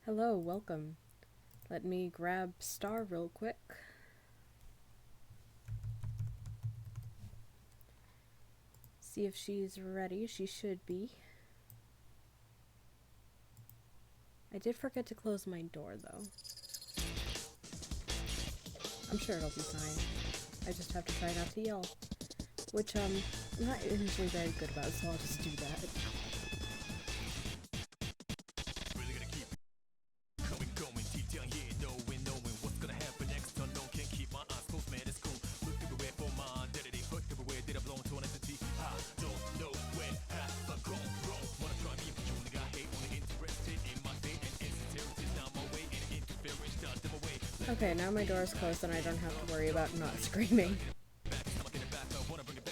Hello, welcome. Let me grab Star real quick. See if she's ready. She should be. I did forget to close my door, though. I'm sure it'll be fine. I just have to try not to yell. Which, I'm not usually very good about, so I'll just do that. Okay, now my door is closed and I don't have to worry about not screaming.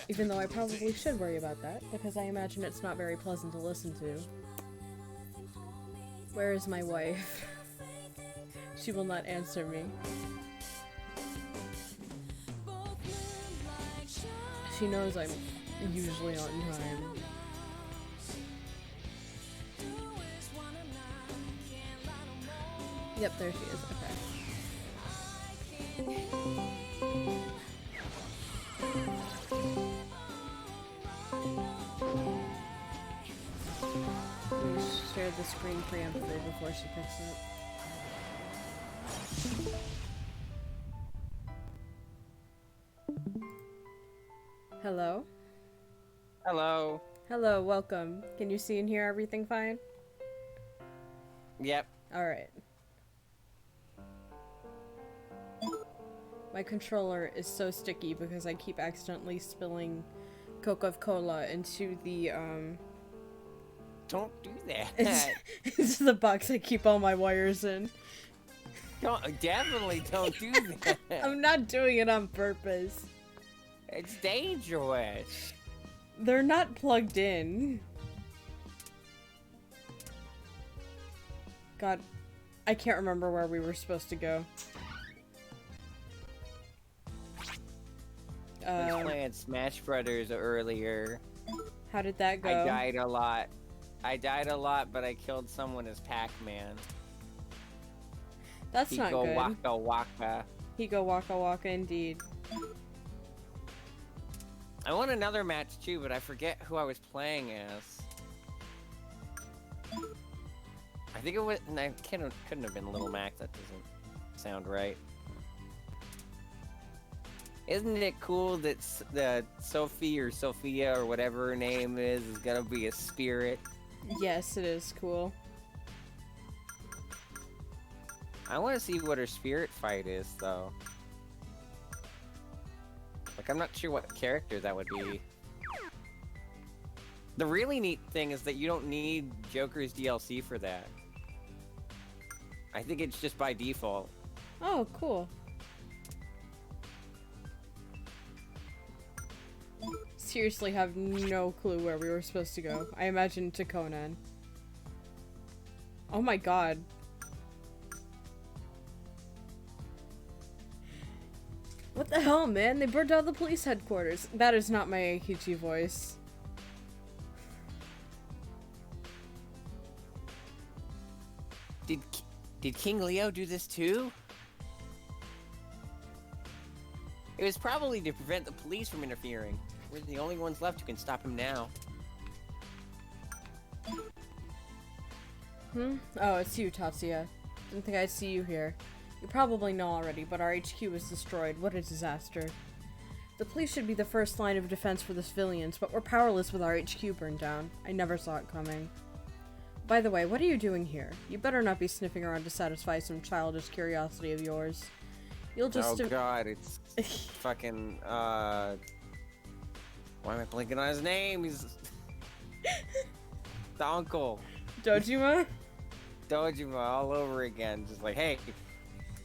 Even though I probably should worry about that, because I imagine it's not very pleasant to listen to. Where is my wife? She will not answer me. She knows I'm usually on time. Yep, there she is. Okay. We share the screen preemptively before she picks it. Hello? Hello. Hello, welcome. Can you see and hear everything fine? Yep. Alright. My controller is so sticky because I keep accidentally spilling Coca-Cola into the, Don't do that. into the box I keep all my wires in. Definitely don't do that. I'm not doing it on purpose. It's dangerous. They're not plugged in. God, I can't remember where we were supposed to go. I was playing Smash Brothers earlier. How did that go? I died a lot. But I killed someone as Pac-Man. That's not good. Waka waka. Higo waka waka indeed. I won another match too, but I forget who I was playing as. I think it was. Couldn't have been Little Mac. That doesn't sound right. Isn't it cool that the Sophie or Sophia or whatever her name is gonna be a spirit? Yes, it is cool. I want to see what her spirit fight is, though. Like, I'm not sure what character that would be. The really neat thing is that you don't need Joker's DLC for that. I think it's just by default. Oh, cool. Seriously have no clue where we were supposed to go. I imagine to Conan. Oh my god. What the hell, man? They burned down the police headquarters. That is not my Eikichi voice. Did King Leo do this too? It was probably to prevent the police from interfering. We're the only ones left who can stop him now. Oh, it's you, Tatsuya. Didn't think I'd see you here. You probably know already, but our HQ was destroyed. What a disaster. The police should be the first line of defense for the civilians, but we're powerless with our HQ burned down. I never saw it coming. By the way, what are you doing here? You better not be sniffing around to satisfy some childish curiosity of yours. You'll just— Oh god, it's fucking, why am I blinking on his name? He's the uncle. Dojima? Dojima all over again. Just like, hey,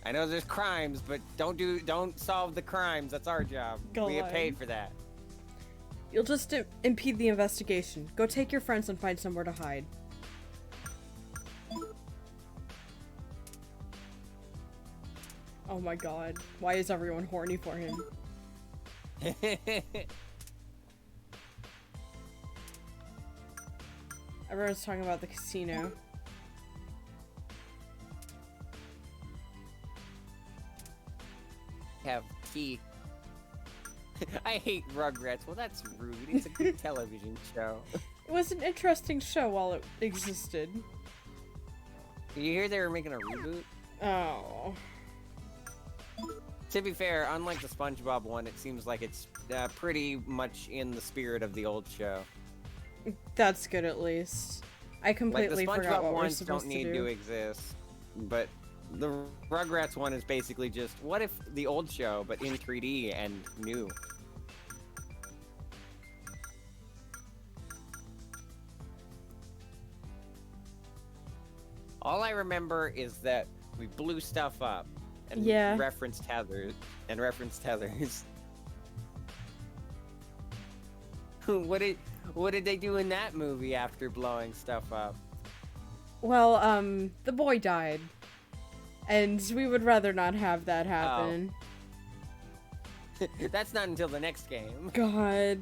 I know there's crimes, but don't solve the crimes. That's our job. We get paid for that. You'll just impede the investigation. Go take your friends and find somewhere to hide. Oh my god. Why is everyone horny for him? Everyone's talking about the casino. have teeth. I hate Rugrats. Well, that's rude. It's a good television show. It was an interesting show while it existed. Did you hear they were making a reboot? Oh. To be fair, unlike the SpongeBob one, it seems like it's pretty much in the spirit of the old show. That's good at least. I completely like the forgot SpongeBob what we're ones supposed don't need to to do. exist, but the Rugrats one is basically just what if the old show, but in 3D and new. All I remember is that we blew stuff up and Yeah. referenced Heathers. What did they do in that movie after blowing stuff up? Well, the boy died. And we would rather not have that happen. That's not until the next game. God.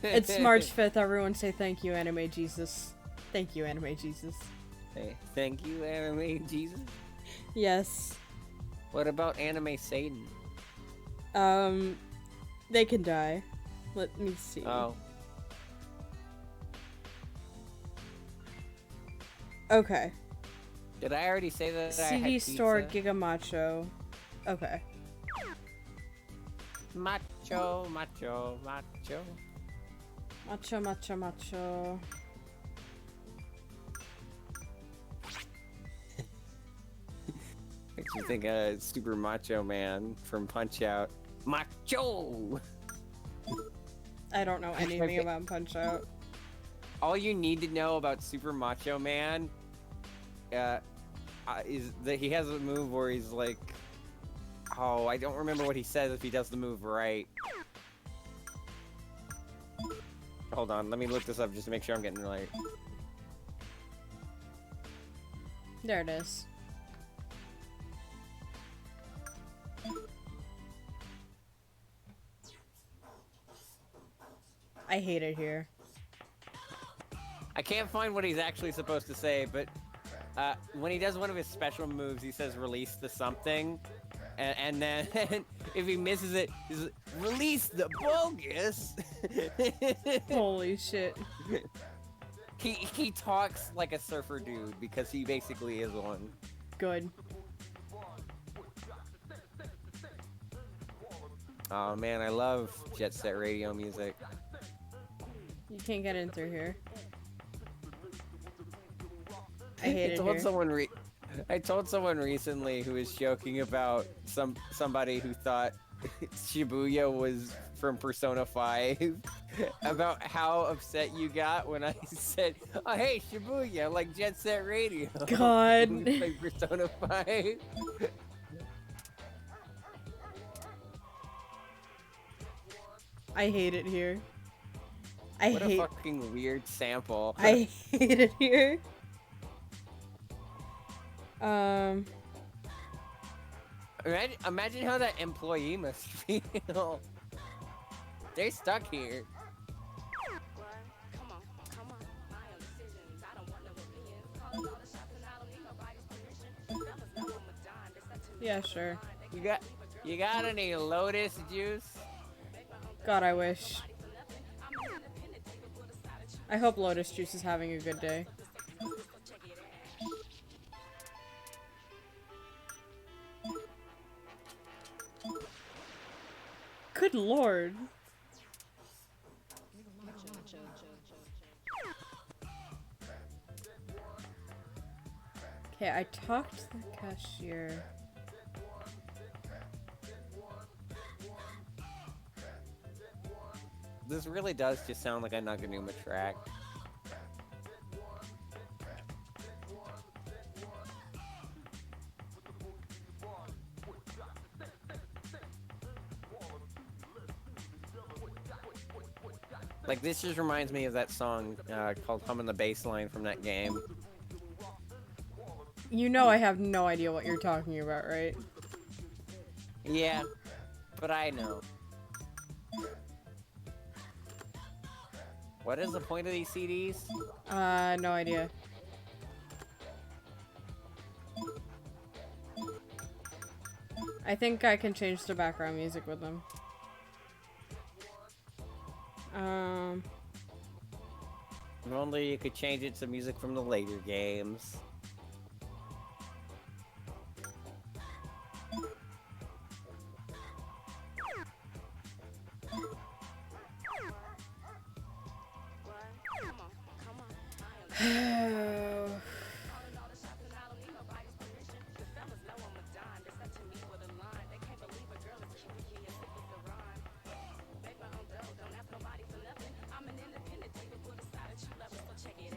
It's March 5th. Everyone say thank you, Anime Jesus. Thank you, Anime Jesus. Hey, thank you, Anime Jesus. Yes. What about Anime Satan? They can die. Let me see. Oh. Okay. Did I already say that I had CD Store pizza? Giga Macho. Okay. Macho, macho, macho. Macho, macho, macho. Makes you think of Super Macho Man from Punch Out. Macho! I don't know anything about Punch Out. All you need to know about Super Macho Man is that he has a move where he's like... Oh, I don't remember what he says if he does the move right. Hold on, let me look this up just to make sure I'm getting it right. There it is. I hate it here. I can't find what he's actually supposed to say, but when he does one of his special moves, he says release the something, and then if he misses it, he's like, release the bogus! Holy shit. He talks like a surfer dude, because he basically is one. Good. Oh man, I love Jet Set Radio music. You can't get in through here. I hate it here. I told someone recently who was joking about somebody who thought Shibuya was from Persona 5 about how upset you got when I said, "Oh hey, Shibuya, like Jet Set Radio." God. Like Persona 5. I hate it here. What a fucking weird sample. I hate it here. Imagine how that employee must feel. They're stuck here. Yeah, sure. You got any Lotus juice? God, I wish. I hope Lotus Juice is having a good day. Good lord. Okay, I talked to the cashier. This really does just sound like a Naganuma track. Like, this just reminds me of that song called Humming the Bassline from that game. You know I have no idea what you're talking about, right? Yeah, but I know. What is the point of these CDs? No idea. I think I can change the background music with them. If only you could change it to music from the later games.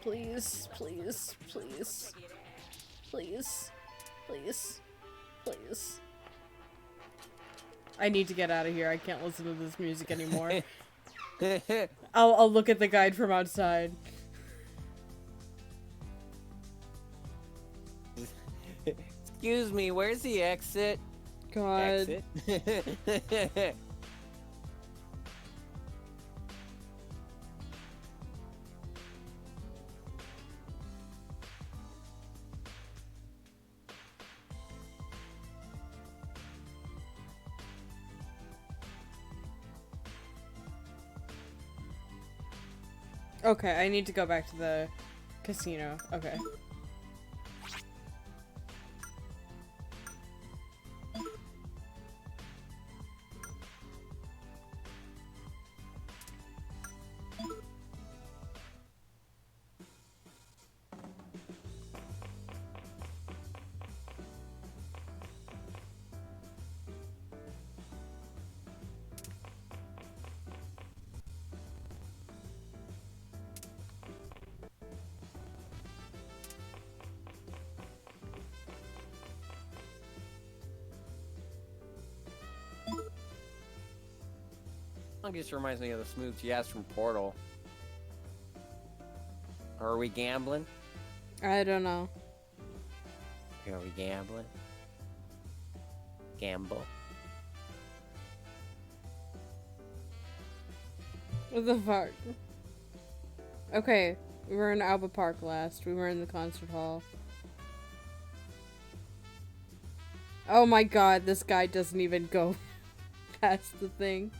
Please, please, please, please, please, please. I need to get out of here. I can't listen to this music anymore. I'll look at the guide from outside. Excuse me, where's the exit? God. Exit? Okay, I need to go back to the casino. Okay. It just reminds me of the smooth jazz from Portal. Or are we gambling? I don't know. Are we gambling? Gamble. What the fuck? Okay, we were in Alba Park last. We were in the concert hall. Oh my god, this guy doesn't even go past the thing.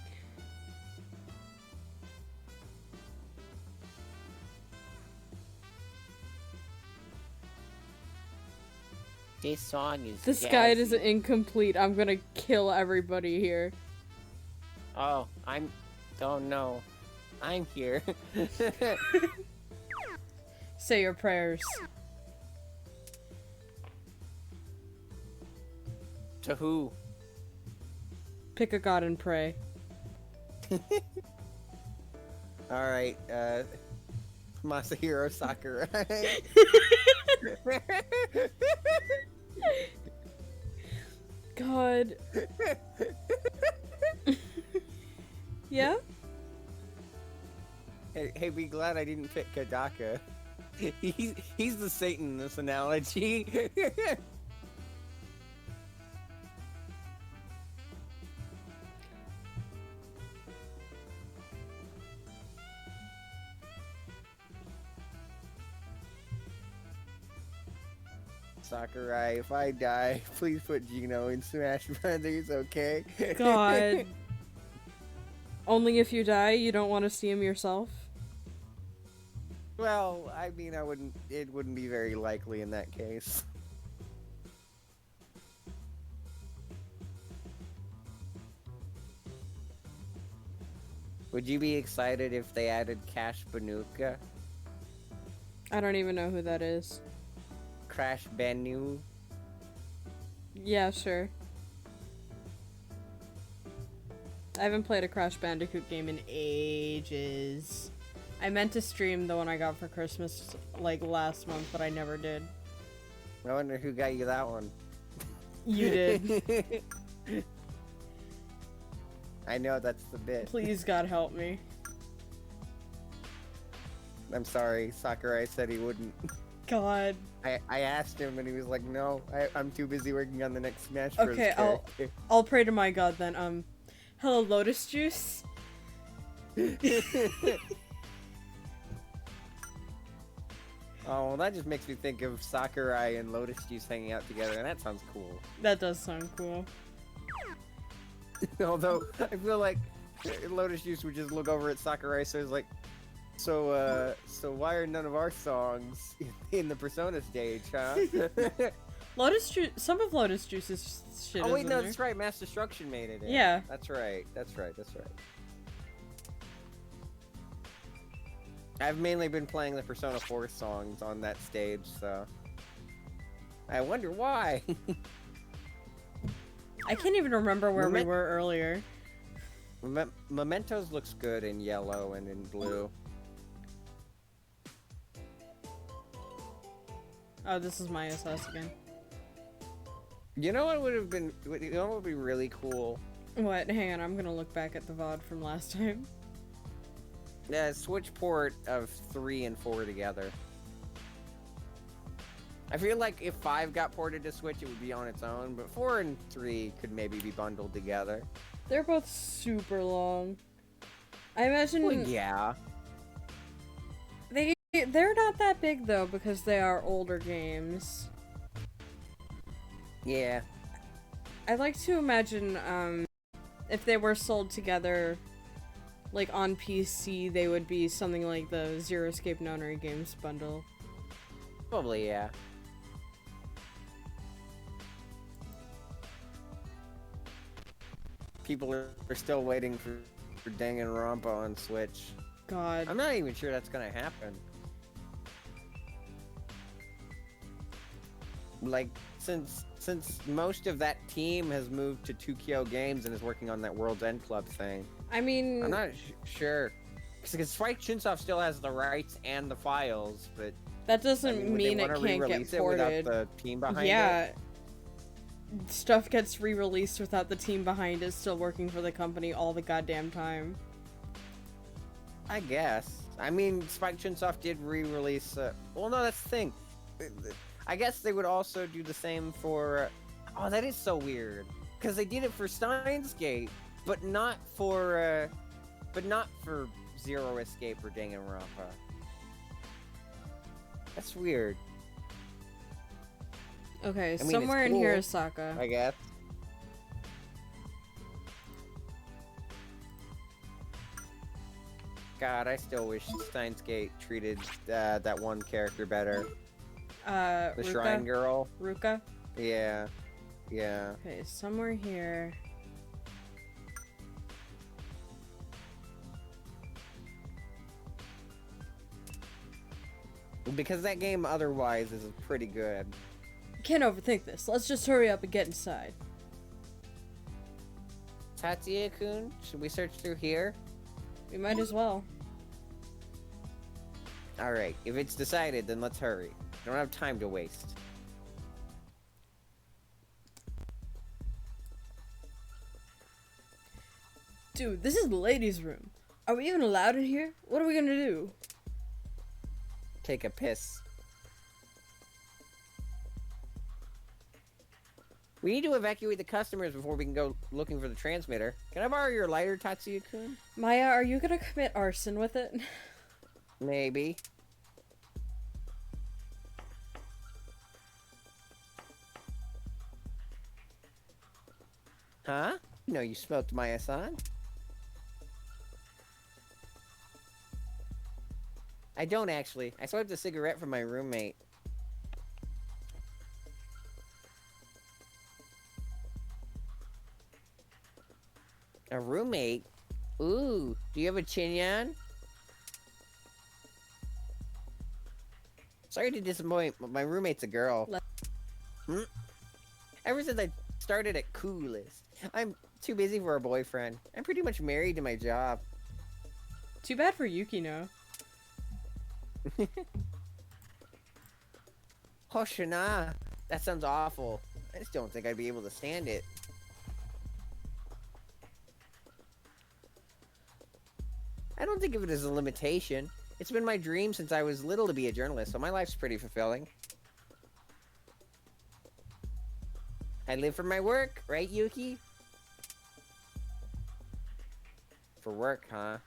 This song is This jazzy. guide is incomplete. I'm gonna kill everybody here. Oh, oh no. I'm here. Say your prayers. To who? Pick a god and pray. Alright, Masahiro Sakurai. God. Yeah? Hey, be glad I didn't pick Kadaka. He's the Satan in this analogy. Sakurai, if I die, please put Gino in Smash Brothers, okay? God. Only if you die, you don't want to see him yourself? Well, I mean, it wouldn't be very likely in that case. Would you be excited if they added Cash Banuka? I don't even know who that is. Crash Banu? Yeah, sure. I haven't played a Crash Bandicoot game in ages. I meant to stream the one I got for Christmas, like, last month, but I never did. I wonder who got you that one. You did. I know, that's the bit. Please, God, help me. I'm sorry, Sakurai said he wouldn't. God. I asked him and he was like, no, I'm too busy working on the next Smash Bros. Okay, character. I'll pray to my God then. Hello, Lotus Juice? Oh, well, that just makes me think of Sakurai and Lotus Juice hanging out together, and that sounds cool. That does sound cool. Although I feel like Lotus Juice would just look over at Sakurai, so it's like, so why are none of our songs in the Persona stage, huh? Lotus Juice. Some of Lotus Juice's shit. Oh is wait, in no, there. that's right. Mass Destruction made it in. Yeah. That's right. I've mainly been playing the Persona 4 songs on that stage, so I wonder why. I can't even remember where we were earlier. Mementos looks good in yellow and in blue. Oh, this is my SS again. You know what would have been? You know what would be really cool? What? Hang on, I'm gonna look back at the VOD from last time. Yeah, Switch port of 3 and 4 together. I feel like if 5 got ported to Switch, it would be on its own, but 4 and 3 could maybe be bundled together. They're both super long. I imagine. Well, yeah. They're not that big though because they are older games. Yeah. I'd like to imagine if they were sold together, like on PC, they would be something like the Zero Escape Nonary Games bundle. Probably, yeah. People are still waiting for Danganronpa on Switch. God. I'm not even sure that's gonna happen. Like, since most of that team has moved to 2Kyo Games and is working on that World's End Club thing. I mean... I'm not sure. Because Spike Chunsoft still has the rights and the files, but... That doesn't mean it can't get ported. Without the team behind it? Yeah. Stuff gets re-released without the team behind it still working for the company all the goddamn time. I guess. I mean, Spike Chunsoft did re-release... well, no, that's the thing. I guess they would also do the same for... oh, that is so weird. Because they did it for Steins Gate, but not for Zero Escape or Danganronpa. That's weird. Okay, I mean, somewhere it's in here cool, is Sokka. I guess. God, I still wish Steins Gate treated that one character better. The Ruka? Shrine Girl. Ruka? Yeah. Yeah. Okay, somewhere here. Because that game otherwise is pretty good. Can't overthink this. Let's just hurry up and get inside. Tatsuya-kun, should we search through here? We might as well. Alright, if it's decided, then let's hurry. Don't have time to waste. Dude, this is the ladies' room. Are we even allowed in here? What are we gonna do? Take a piss. We need to evacuate the customers before we can go looking for the transmitter. Can I borrow your lighter, Tatsuya-kun? Maya, are you gonna commit arson with it? Maybe. Huh? No, you smoked Maya-san? I don't actually. I swiped a cigarette from my roommate. A roommate? Ooh, do you have a chinyan? Sorry to disappoint, but my roommate's a girl. Ever since I started at Coolest, I'm too busy for a boyfriend. I'm pretty much married to my job. Too bad for Yukino. Hoshina, that sounds awful. I just don't think I'd be able to stand it. I don't think of it as a limitation. It's been my dream since I was little to be a journalist, so my life's pretty fulfilling. I live for my work, right, Yuki? For work, huh?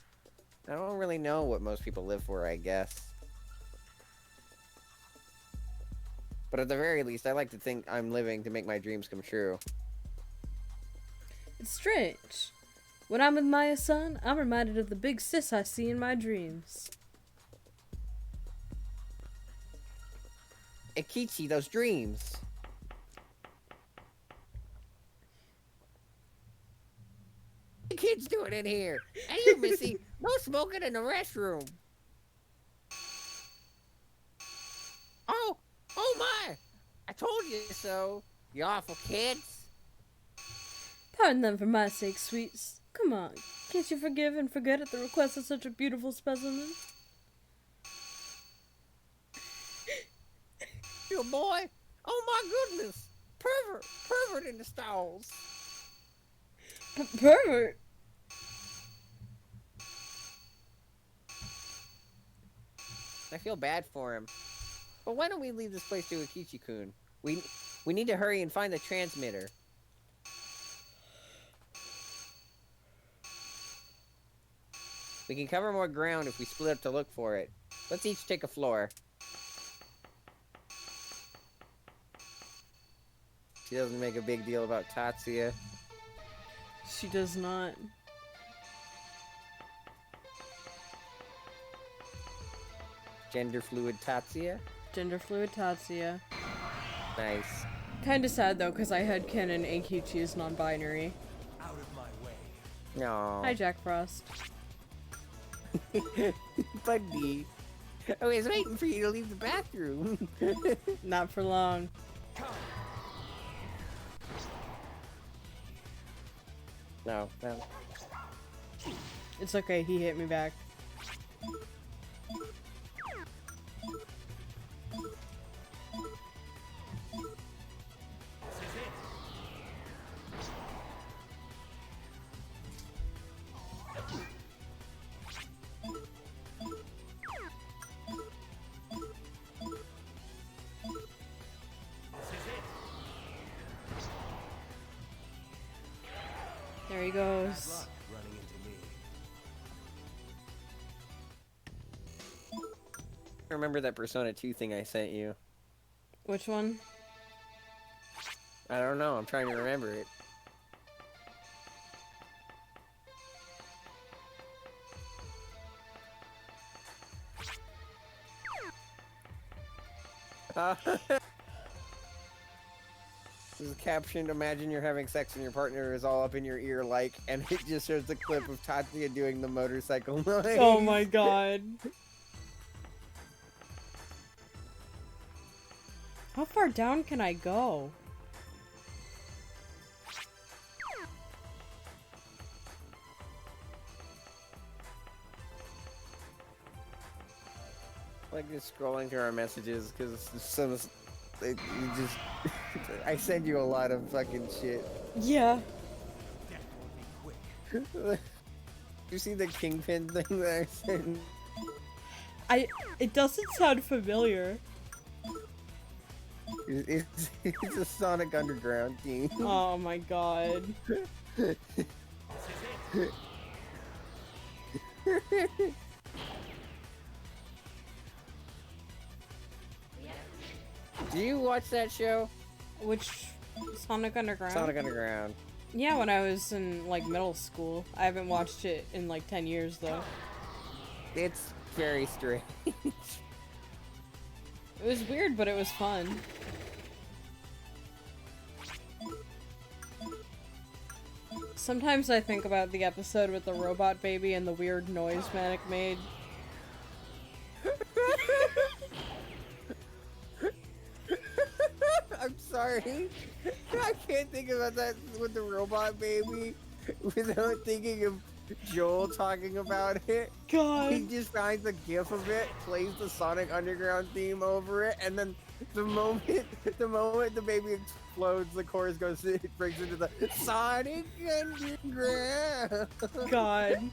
I don't really know what most people live for, I guess. But at the very least, I like to think I'm living to make my dreams come true. It's strange. When I'm with Maya-san, I'm reminded of the big sis I see in my dreams. Akechi, those dreams. What the kids doing in here? Hey, you, Missy. No smoking in the restroom. Oh my! I told you so, you awful kids. Pardon them for my sake, sweets. Come on, can't you forgive and forget at the request of such a beautiful specimen? You boy? Oh my goodness! Pervert in the stalls. Pervert? I feel bad for him. But why don't we leave this place to Akechi-kun? We need to hurry and find the transmitter. We can cover more ground if we split up to look for it. Let's each take a floor. She doesn't make a big deal about Tatsuya. She does not. Gender fluid Tatsuya? Gender fluid Tatsuya. Nice. Kinda sad though, because I had Ken and Akechi is non-binary. Out of my way. No. Hi, Jack Frost. Buddy. I was waiting for you to leave the bathroom. Not for long. No. It's okay, he hit me back. There he goes. Running into me. Remember that Persona 2 thing I sent you? Which one? I don't know, I'm trying to remember it. This is captioned, imagine you're having sex and your partner is all up in your ear like, and it just shows a clip of Tatsuya doing the motorcycle noise. Oh my god. How far down can I go? Like just scrolling through our messages because some you just I send you a lot of fucking shit. Yeah. Death will be quick. You see the Kingpin thing that I sent? It doesn't sound familiar. It's a Sonic Underground theme. Oh my god. Do you watch that show? Which Sonic Underground? Sonic Underground. Yeah, when I was in like middle school. I haven't watched it in like 10 years though. It's very strange. It was weird, but it was fun. Sometimes I think about the episode with the robot baby and the weird noise Manic made. I'm sorry. I can't think about that with the robot baby without thinking of Joel talking about it. God. He just finds a gif of it, plays the Sonic Underground theme over it, and then the moment the baby explodes, the chorus goes, it breaks into the Sonic Underground. God.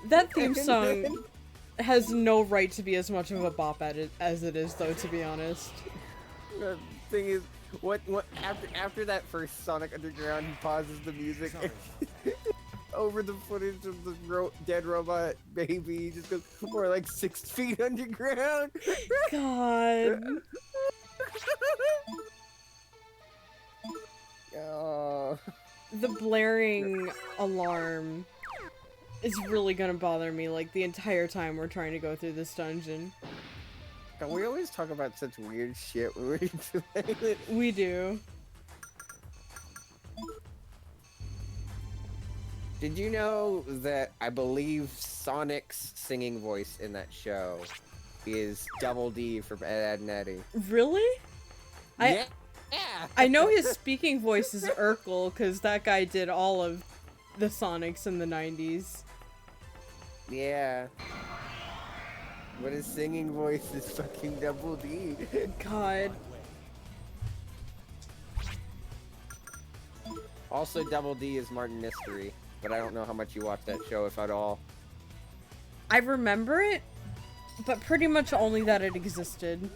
That theme And song then- has no right to be as much of a bop at it as it is, though, to be honest. The thing is, what after that first Sonic Underground, he pauses the music over the footage of the dead robot baby. He just goes, we're like 6 feet underground. God. Oh, The blaring alarm is really gonna bother me, like, the entire time we're trying to go through this dungeon. God, we always talk about such weird shit when we're doing it. We do. Did you know that I believe Sonic's singing voice in that show is Double D from Ed, Edd n Eddy? Really? Yeah. I know his speaking voice is Urkel, because that guy did all of the Sonics in the 90s. Yeah. But his singing voice is fucking Double D. God. Also, Double D is Martin Mystery, but I don't know how much you watch that show, if at all. I remember it, but pretty much only that it existed.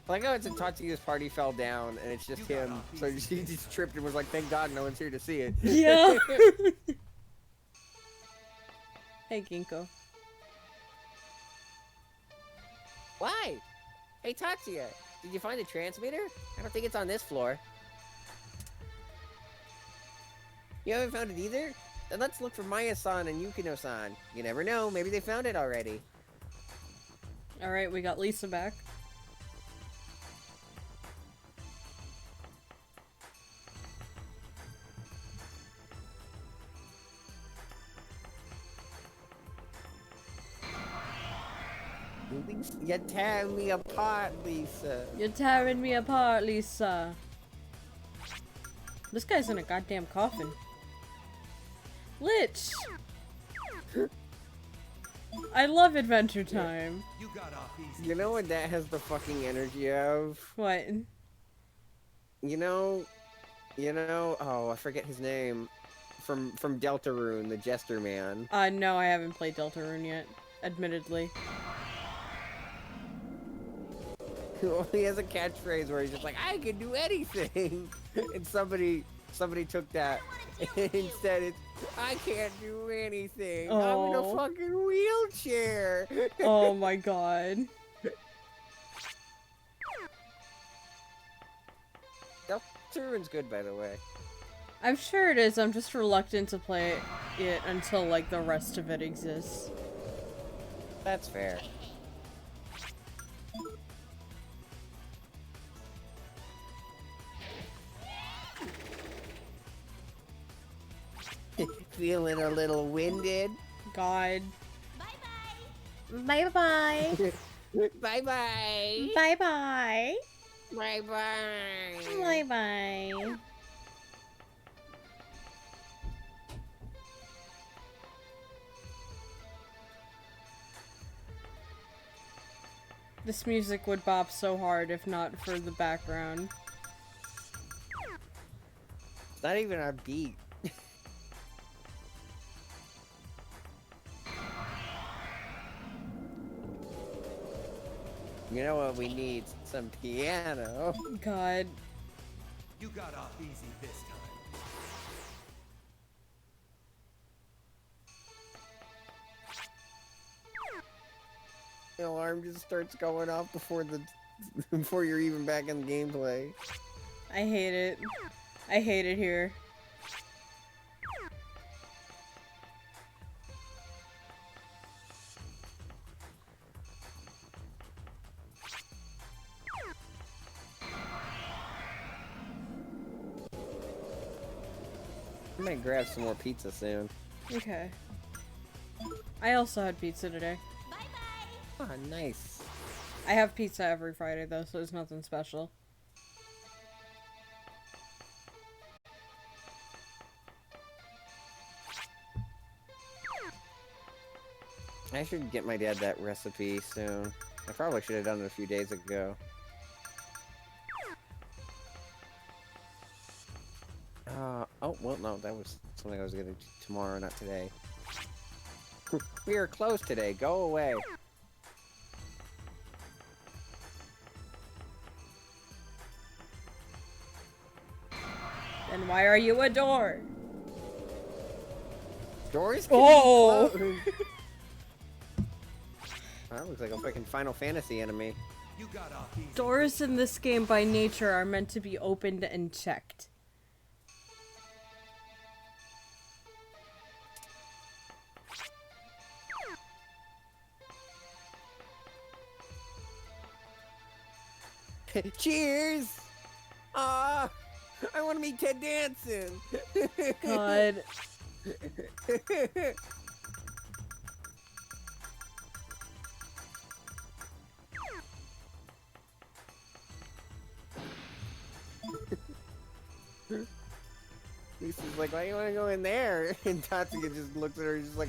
I like how it's in Tatsuya's party fell down, and it's just him, so she just tripped and was like, thank God no one's here to see it. Yeah. Hey, Ginkgo. Why? Hey, Tatsuya, did you find the transmitter? I don't think it's on this floor. You haven't found it either? Then let's look for Maya-san and Yukino-san. You never know, maybe they found it already. Alright, we got Lisa back. You're tearing me apart, Lisa. You're tearing me apart, Lisa. This guy's in a goddamn coffin. Lich! I love Adventure Time. You got off easy. You know what that has the fucking energy of? What? You know, oh, I forget his name. From Deltarune, the Jester Man. No, I haven't played Deltarune yet, admittedly. He has a catchphrase where he's just like, I can do anything! And somebody took that, and instead it's, I can't do anything! I'm in a Oh. fucking wheelchair! Oh my god. Deltarune's good, by the way. I'm sure it is, I'm just reluctant to play it until, like, the rest of it exists. That's fair. Feeling a little winded? God. Bye-bye. Bye-bye! Bye-bye. Bye-bye! Bye-bye. This music would bop so hard if not for the background. It's not even our beat. You know what we need? Some piano. God. You got off easy this time. The alarm just starts going off before you're even back in the gameplay. I hate it. I hate it here. I'm gonna grab some more pizza soon. Okay. I also had pizza today. Ah, nice. I have pizza every Friday though, so it's nothing special. I should get my dad that recipe soon. I probably should have done it a few days ago. Oh, well, no, that was something I was gonna do tomorrow, not today. We are closed today, go away. Then why are you a door? Doors can Oh! be closed. That looks like a fucking Final Fantasy enemy. You got off easy. Doors in this game by nature are meant to be opened and checked. Cheers! Ah, I want to meet Ted Danson. God. Lisa's like, why do you want to go in there? And Tatsuya just looks at her, just like,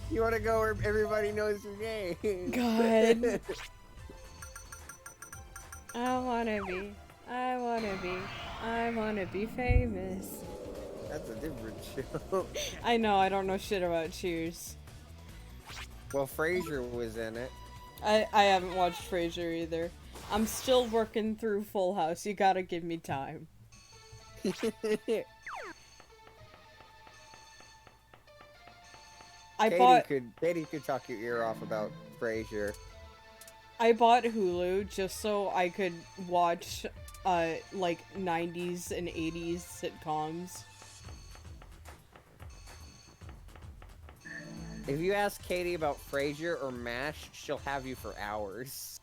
you want to go where everybody knows your name. God. I wanna be famous. That's a different show. I know, I don't know shit about Cheers. Well, Frasier was in it. I haven't watched Frasier either. I'm still working through Full House. You gotta give me time. Katie could talk your ear off about Frasier. I bought Hulu just so I could watch like 90s and 80s sitcoms. If you ask Katie about Frasier or MASH, she'll have you for hours.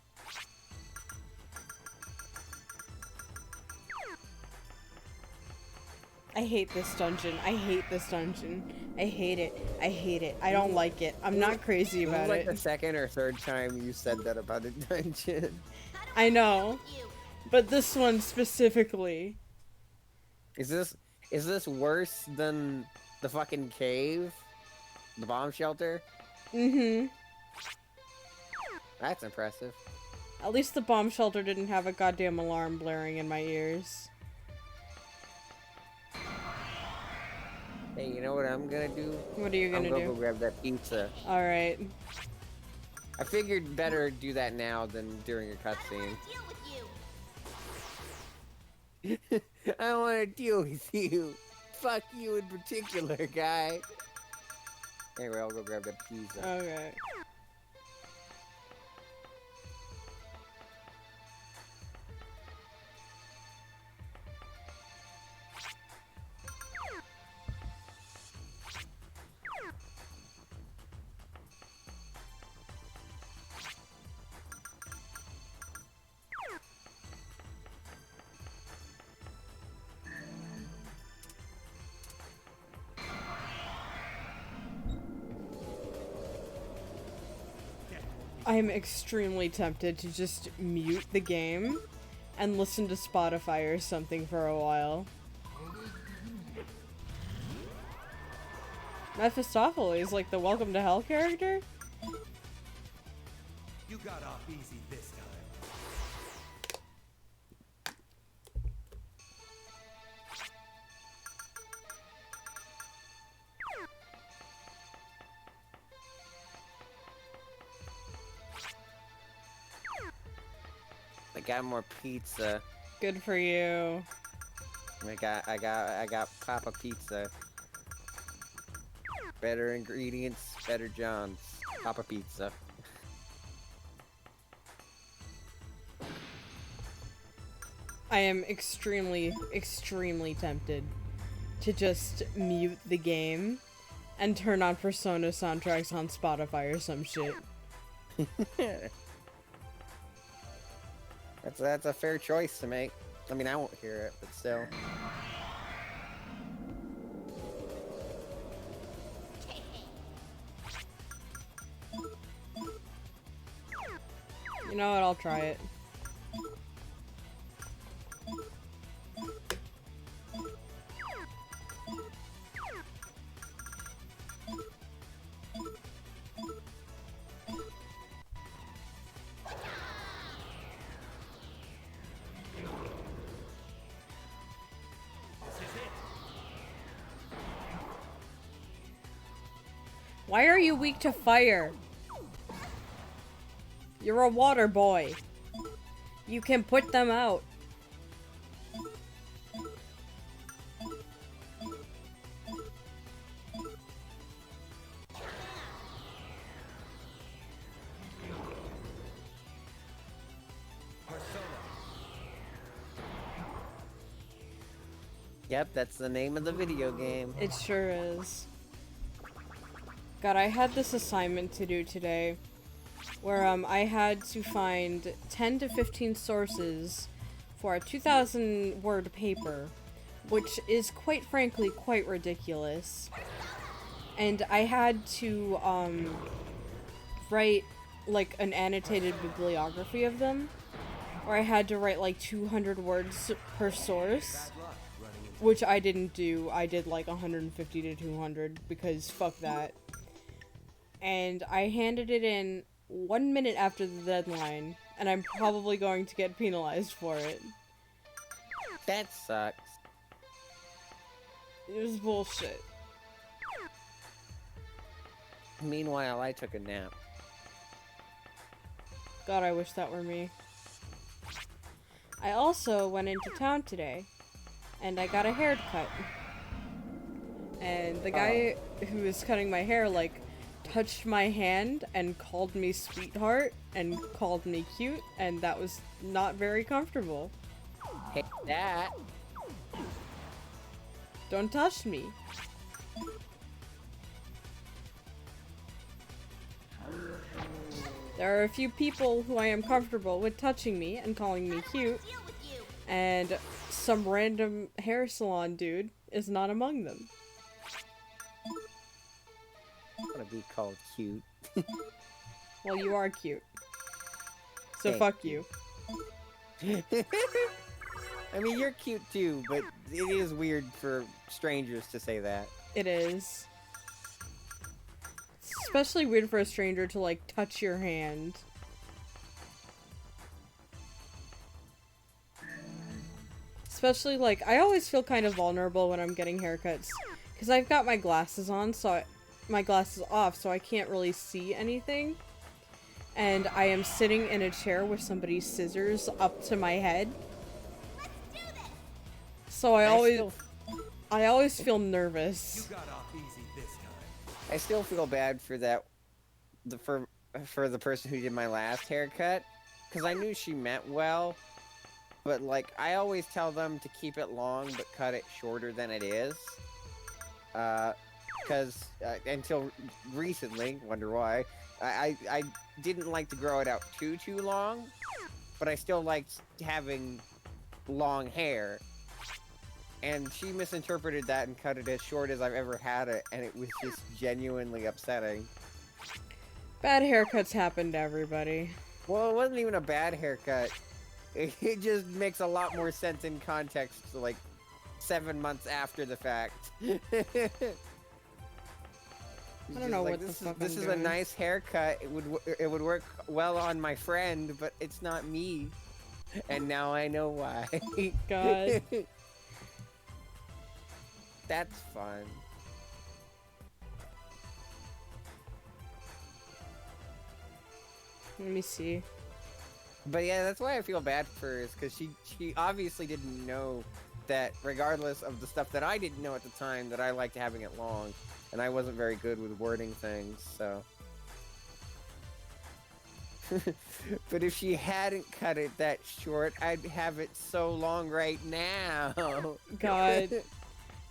I hate this dungeon. I hate this dungeon. I hate it. I hate it. I don't like it. I'm not crazy This is about like it. the second or third time you said that about a dungeon. I know. But this one specifically. Is this worse than the fucking cave? The bomb shelter? Mm-hmm. That's impressive. At least the bomb shelter didn't have a goddamn alarm blaring in my ears. Hey, you know what I'm gonna do? What are you gonna I'm gonna do? go grab that pizza. Alright. I figured better do that now than during a cutscene. I don't want to deal with you. Fuck you in particular, guy. Anyway, I'll go grab that pizza. Okay. I am extremely tempted to just mute the game and listen to Spotify or something for a while. Mephistopheles, like the Welcome to Hell character? You got off easy this time. I got more pizza. Good for you. I got Papa Pizza. Better ingredients, better John's. Papa Pizza. I am extremely, extremely tempted to just mute the game and turn on Persona soundtracks on Spotify or some shit. That's a fair choice to make. I mean, I won't hear it, but still. You know what? I'll try it. Why are you weak to fire? You're a water boy. You can put them out. Yep, that's the name of the video game. It sure is. God, I had this assignment to do today where I had to find 10 to 15 sources for a 2,000 word paper, which is quite frankly quite ridiculous. And I had to write like an annotated bibliography of them, where I had to write like 200 words per source, which I didn't do. I did like 150 to 200 because fuck that. And I handed it in 1 minute after the deadline, and I'm probably going to get penalized for it. That sucks. It was bullshit. Meanwhile, I took a nap. God, I wish that were me. I also went into town today, and I got a haircut. And the guy who was cutting my hair, like, touched my hand and called me sweetheart and called me cute, and that was not very comfortable. Hey, that. Don't touch me. There are a few people who I am comfortable with touching me and calling me cute, and some random hair salon dude is not among them. I want to be called cute. Well, you are cute. So Thank fuck you. I mean, you're cute too, but it is weird for strangers to say that. It is. It's especially weird for a stranger to, like, touch your hand. Especially, like, I always feel kind of vulnerable when I'm getting haircuts. Because I've got my glasses on, my glasses off, so I can't really see anything. And I am sitting in a chair with somebody's scissors up to my head. So I always feel nervous. You got off easy this time. I still feel bad for that, for the person who did my last haircut, because I knew she meant well, but like I always tell them to keep it long but cut it shorter than it is, because until recently, wonder why, I didn't like to grow it out too long, but I still liked having long hair. And she misinterpreted that and cut it as short as I've ever had it, and it was just genuinely upsetting. Bad haircuts happen to everybody. Well, it wasn't even a bad haircut. It just makes a lot more sense in context, like 7 months after the fact. I don't know what the fuck this I'm is doing. a nice haircut. It would work well on my friend, but it's not me. And now I know why. God. That's fun. Let me see. But yeah, that's why I feel bad for her, is because she obviously didn't know that, regardless of the stuff that I didn't know at the time, that I liked having it long, and I wasn't very good with wording things, so. But if she hadn't cut it that short, I'd have it so long right now. God.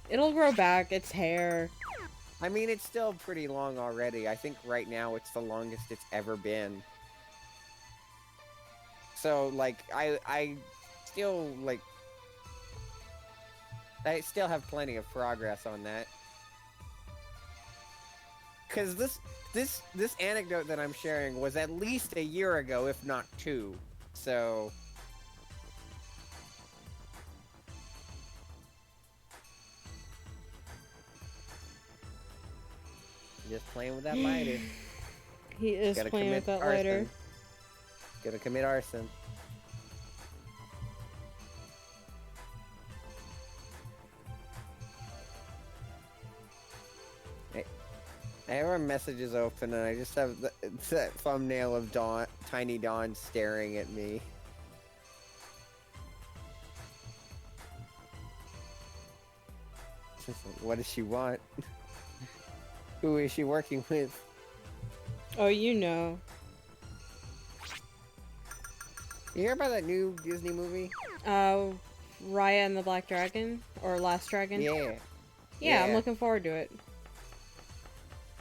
It'll grow back. It's hair. I mean, it's still pretty long already. I think right now it's the longest it's ever been. So, like, I still, like, I still have plenty of progress on that. Because this anecdote that I'm sharing was at least a year ago, if not 2. So... just playing with that lighter. He is Gotta playing with commit that lighter. arson. Gotta commit arson. I have our messages open and I just have that thumbnail of Tiny Dawn staring at me. What does she want? Who is she working with? Oh, you know. You hear about that new Disney movie? Raya and the Black Dragon? Or Last Dragon? Yeah. Yeah, I'm Yeah. looking forward to it.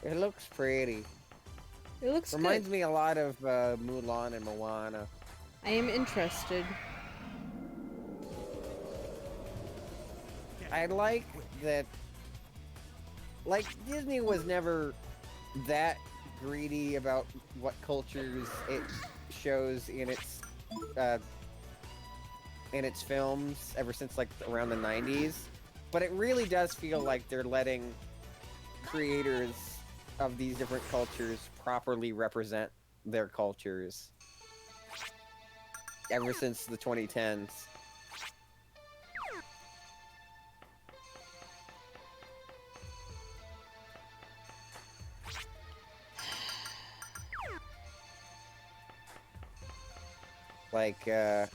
It looks pretty. It looks Reminds good. me a lot of Mulan and Moana. I am interested. I like that. Like, Disney was never that greedy about what cultures it shows in its films ever since like around the 90s. But it really does feel like they're letting creators of these different cultures properly represent their cultures ever since the 2010s. Like, I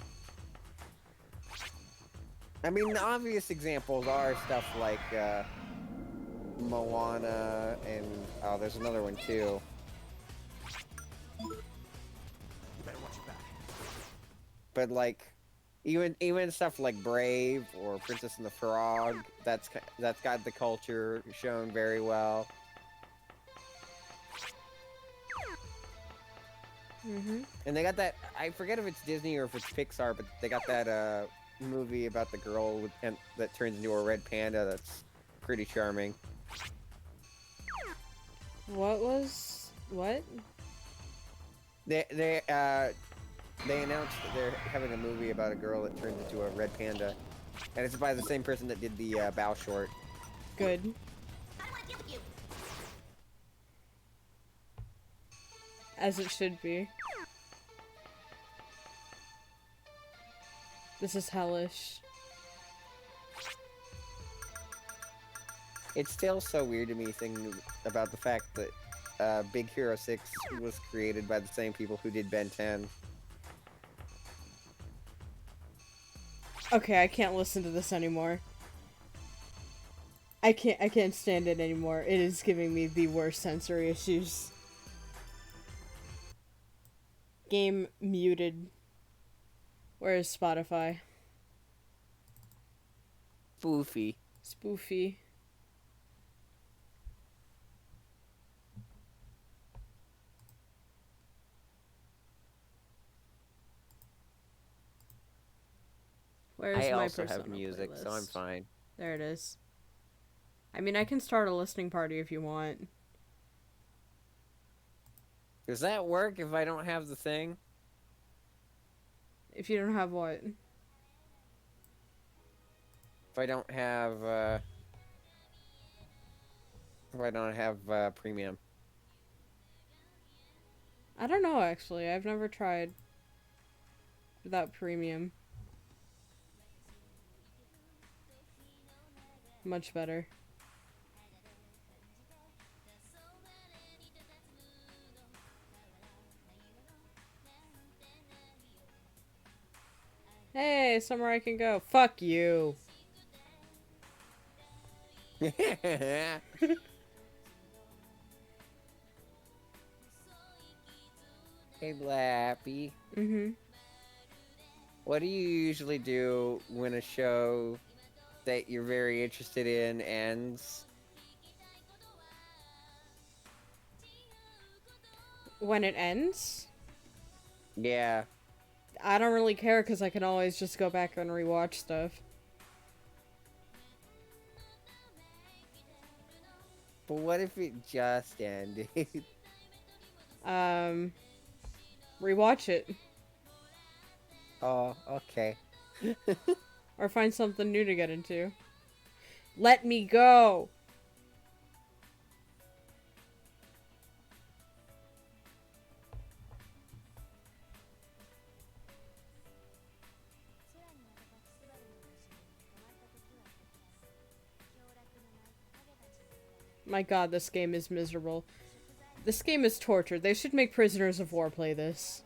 mean, the obvious examples are stuff like, Moana and, oh, there's another one too. You better watch your back. But like, even stuff like Brave or Princess and the Frog, that's got the culture shown very well. Mm-hmm. And they got that, I forget if it's Disney or if it's Pixar, but they got that movie about the girl that turns into a red panda that's pretty charming. What? They announced that they're having a movie about a girl that turns into a red panda, and it's by the same person that did the Bao short. Good. As it should be. This is hellish. It's still so weird to me thinking about the fact that Big Hero 6 was created by the same people who did Ben 10. Okay, I can't listen to this anymore. I can't stand it anymore. It is giving me the worst sensory issues. Game muted. Where is Spotify? Spoofy. Spoofy. Where's I my also Persona have music, so I'm playlist? fine. There it is. I mean, I can start a listening party if you want. Does that work if I don't have the thing? If you don't have what? If I don't have, premium. I don't know, actually. I've never tried without premium. Much better. Hey, somewhere I can go. Fuck you. Hey, Lappy. Mm-hmm. What do you usually do when a show that you're very interested in ends? When it ends, Yeah. I don't really care because I can always just go back and rewatch stuff. But what if it just ended? Rewatch it. Oh, okay. Or find something new to get into. Let me go! My god, this game is miserable. This game is torture. They should make Prisoners of War play this.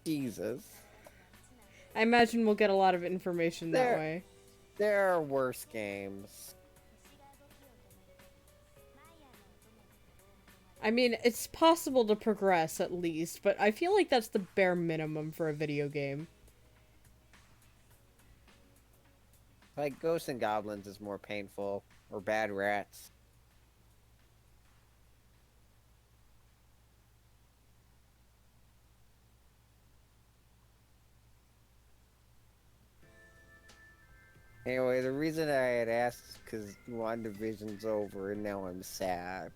Jesus. I imagine we'll get a lot of information that There- way. There are worse games. I mean, it's possible to progress at least, but I feel like that's the bare minimum for a video game. Like Ghosts and Goblins is more painful, or Bad Rats. Anyway, the reason I had asked is because WandaVision's over and now I'm sad.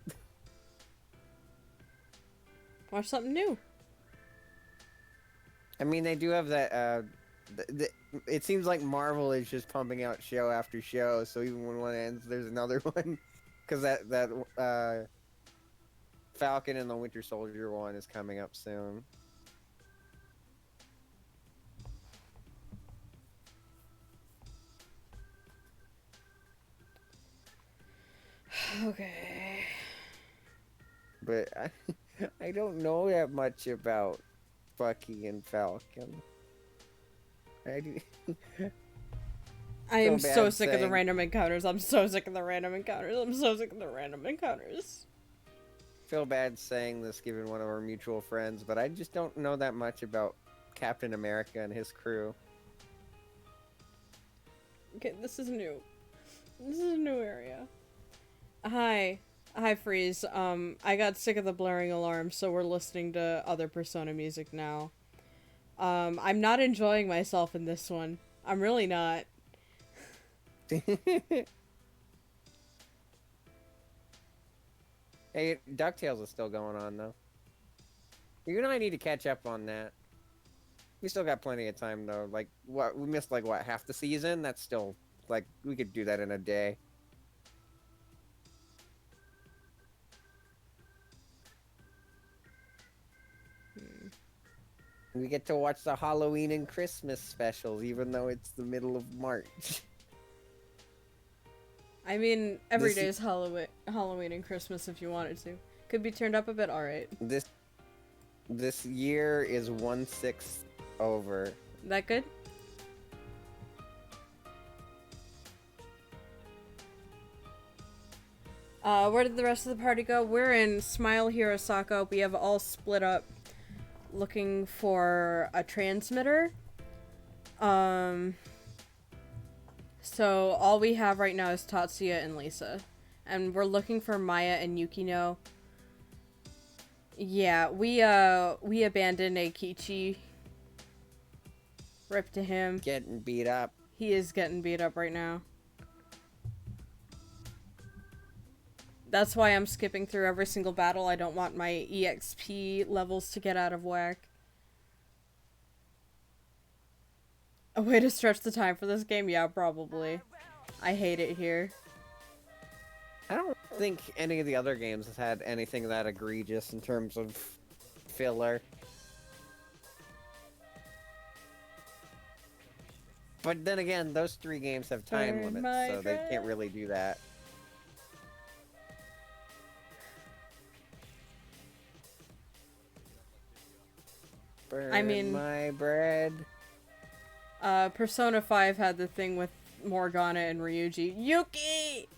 Watch something new. I mean, they do have that, it seems like Marvel is just pumping out show after show, so even when one ends, there's another one. Because that Falcon and the Winter Soldier one is coming up soon. Okay. But I don't know that much about Bucky and Falcon. I am bad so sick of the saying- random encounters. I'm so sick of the random encounters. I'm so sick of the random encounters. feel bad saying this given one of our mutual friends, but I just don't know that much about Captain America and his crew. Okay, this is new. This is a new area. Hi. Hi, Freeze. I got sick of the blaring alarm, so we're listening to other Persona music now. I'm not enjoying myself in this one. I'm really not. Hey, DuckTales is still going on, though. You and I need to catch up on that. We still got plenty of time, though. Like, what? We missed, like, what, half the season? That's still, like, we could do that in a day. We get to watch the Halloween and Christmas specials, even though it's the middle of March. I mean, every This day is Halloween and Christmas if you wanted to. Could be turned up a bit, alright. This year is 1/6 over. That good? Where did the rest of the party go? We're in Smile Hirosaka. We have all split up looking for a transmitter. So all we have right now is Tatsuya and Lisa. And we're looking for Maya and Yukino. Yeah, we abandoned Eikichi. Rip to him. Getting beat up. He is getting beat up right now. That's why I'm skipping through every single battle. I don't want my EXP levels to get out of whack. A way to stretch the time for this game? Yeah, probably. I hate it here. I don't think any of the other games has had anything that egregious in terms of filler. But then again, those 3 games have time Burn limits, my so they can't really do that. Burn I mean- my bread. Persona 5 had the thing with Morgana and Ryuji. Yuki!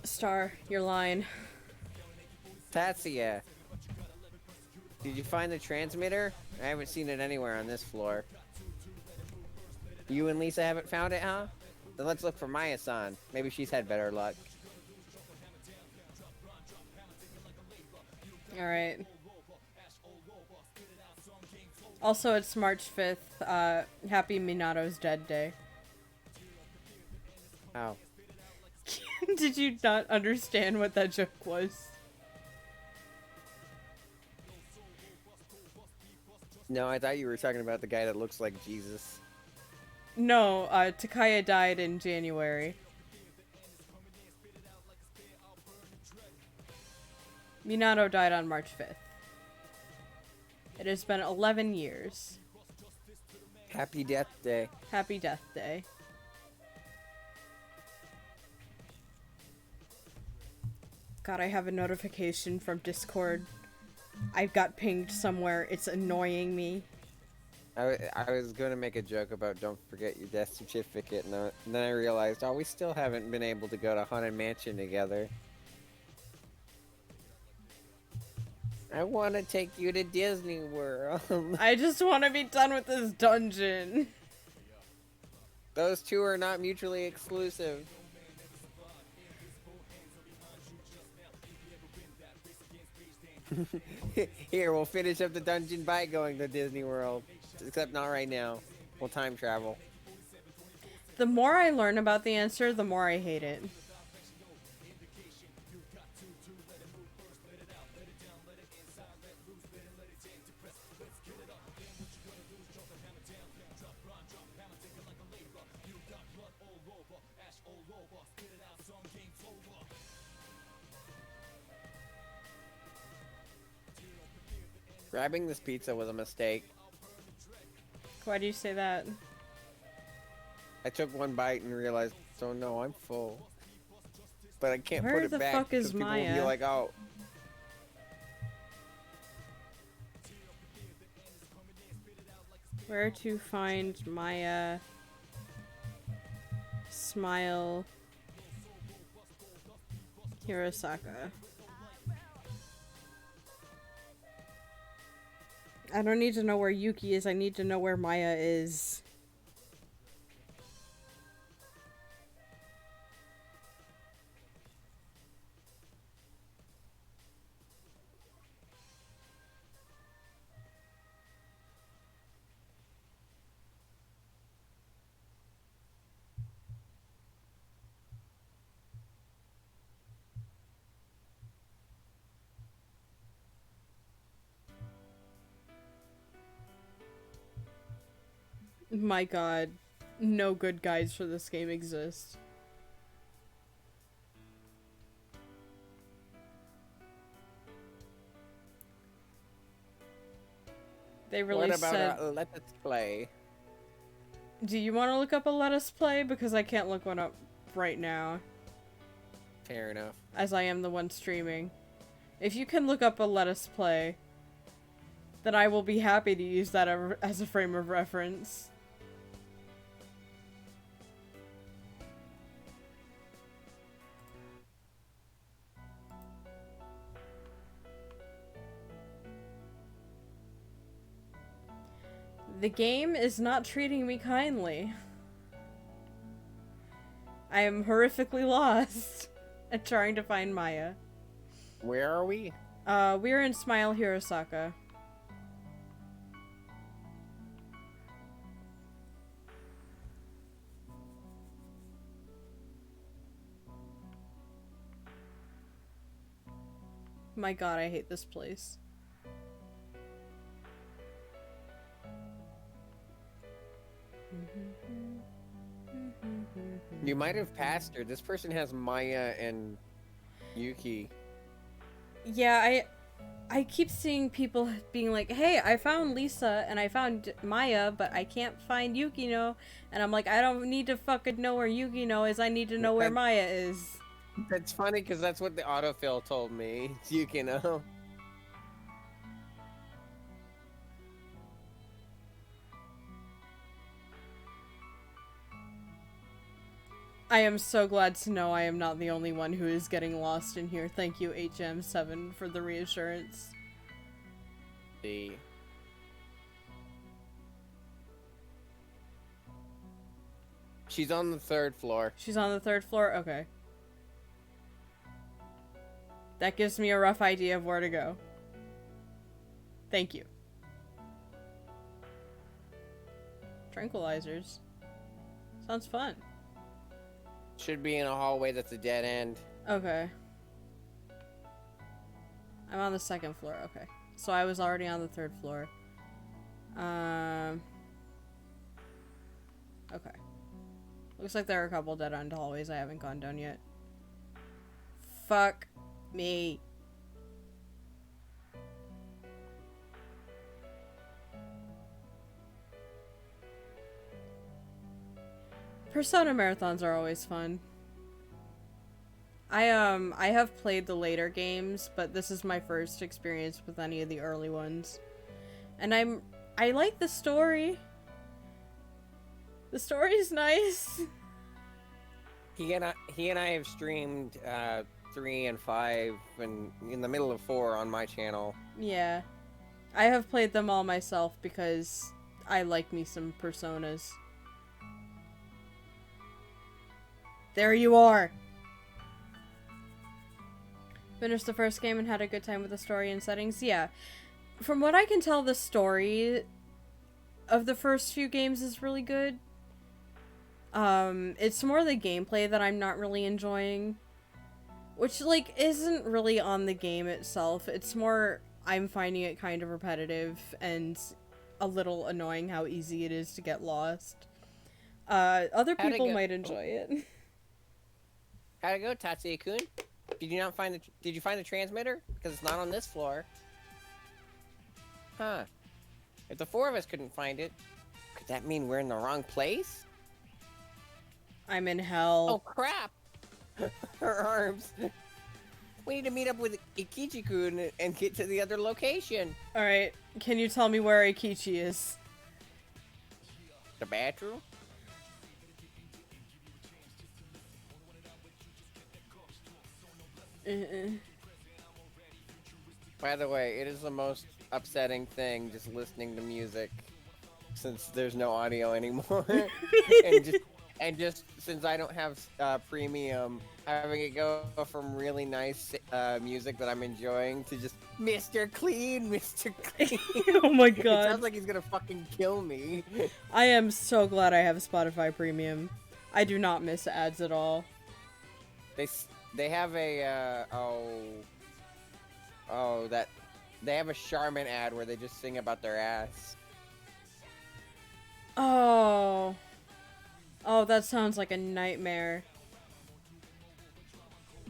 Star, your line. Tatsuya, did you find the transmitter? I haven't seen it anywhere on this floor. You and Lisa haven't found it, huh? Then let's look for Maya-san. Maybe she's had better luck. Alright. Also, it's March 5th. Happy Minato's Dead Day. Oh. Did you not understand what that joke was? No, I thought you were talking about the guy that looks like Jesus. No, Takaya died in January. Minato died on March 5th. It has been 11 years. Happy Death Day. Happy Death Day. God, I have a notification from Discord. I got pinged somewhere. It's annoying me. I was going to make a joke about don't forget your death certificate, and then I realized, oh, we still haven't been able to go to Haunted Mansion together. I want to take you to Disney World. I just want to be done with this dungeon. Those two are not mutually exclusive. Here, we'll finish up the dungeon by going to Disney World. Except not right now. We'll time travel. The more I learn about the answer, the more I hate it. Grabbing this pizza was a mistake. Why do you say that? I took one bite and realized, oh no, I'm full. But I can't Where put it the back fuck is because people will be Maya? like, oh. Where to find Maya? Smile. Hirosaka. I don't need to know where Yuki is, I need to know where Maya is. My god, no good guides for this game exist. They really What about said, Let Us Play? do you want to look up a Let Us Play? Because I can't look one up right now, Fair enough. as I am the one streaming. If you can look up a Let Us Play, then I will be happy to use that as a frame of reference. The game is not treating me kindly. I am horrifically lost at trying to find Maya. Where are we? We're in Smile Hirosaka. My god, I hate this place. You might have passed her. This person has Maya and Yuki. Yeah, I keep seeing people being like, hey, I found Lisa and I found Maya, but I can't find Yukino. And I'm like, I don't need to fucking know where Yukino is, I need to know where Maya is. That's funny because that's what the autofill told me. It's Yukino. I am so glad to know I am not the only one who is getting lost in here. Thank you, HM7, for the reassurance. See. She's on the 3rd floor. She's on the 3rd floor? Okay. That gives me a rough idea of where to go. Thank you. Tranquilizers. Sounds fun. Should be in a hallway that's a dead end. Okay. I'm on the 2nd floor. Okay. So I was already on the 3rd floor. Okay. Looks like there are a couple dead end hallways I haven't gone down yet. Fuck me. Persona marathons are always fun. I have played the later games, but this is my first experience with any of the early ones. And I like the story. The story's nice. He and I have streamed 3 and 5 and in the middle of 4 on my channel. Yeah. I have played them all myself because I like me some Personas. There you are! Finished the first game and had a good time with the story and settings? Yeah. From what I can tell, the story of the first few games is really good. It's more the gameplay that I'm not really enjoying. Which, like, isn't really on the game itself. It's more, I'm finding it kind of repetitive and a little annoying how easy it is to get lost. Other How'd it people go? might enjoy it. How'd it go, Tatsuya-kun? Did you find the transmitter? Because it's not on this floor. Huh. If the 4 of us couldn't find it, could that mean we're in the wrong place? I'm in Oh hell. crap! Her arms. We need to meet up with Ikichi-kun and get to the other location. Alright, can you tell me where Aikichi is? The bathroom? By the way, it is the most upsetting thing just listening to music since there's no audio anymore. and just since I don't have premium, having it go from really nice music that I'm enjoying to just Mr. Clean, Mr. Clean. Oh my It god. sounds like he's gonna fucking kill me. I am so glad I have Spotify Premium. I do not miss ads at all. They have a they have a Charmin ad where they just sing about their ass. Oh. Oh, that sounds like a nightmare.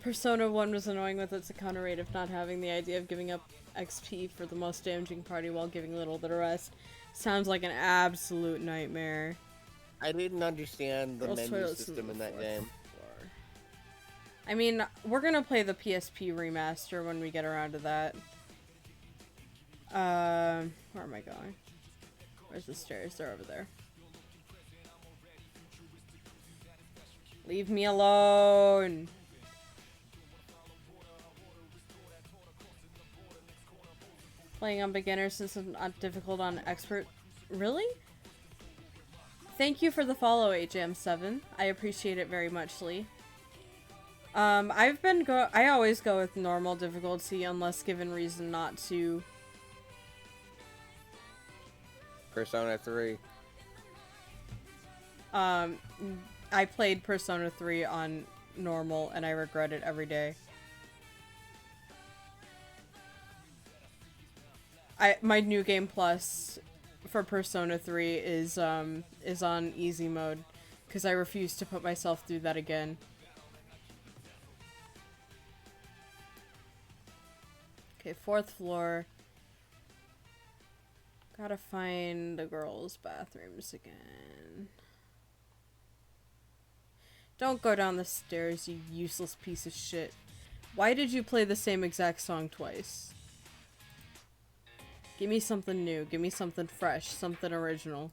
Persona 1 was annoying with its encounter rate of not having the idea of giving up XP for the most damaging party while giving little to the rest. Sounds like an absolute nightmare. I didn't understand the Girls' menu toilets is system the in that fourth game. floor. I mean, we're gonna play the PSP remaster when we get around to that. Where am I going? Where's the stairs? They're over there. Leave me alone! Playing on beginner since it's not difficult on expert. Really? Thank you for the follow, HM7. I appreciate it very much, Lee. I always go with normal difficulty unless given reason not to. Persona 3. I played Persona 3 on normal and I regret it every day. My new game plus for Persona 3 is on easy mode because I refuse to put myself through that again. Okay, 4th floor. Gotta find the girls' bathrooms again. Don't go down the stairs, you useless piece of shit. Why did you play the same exact song twice? Give me something new. Give me something fresh. Something original.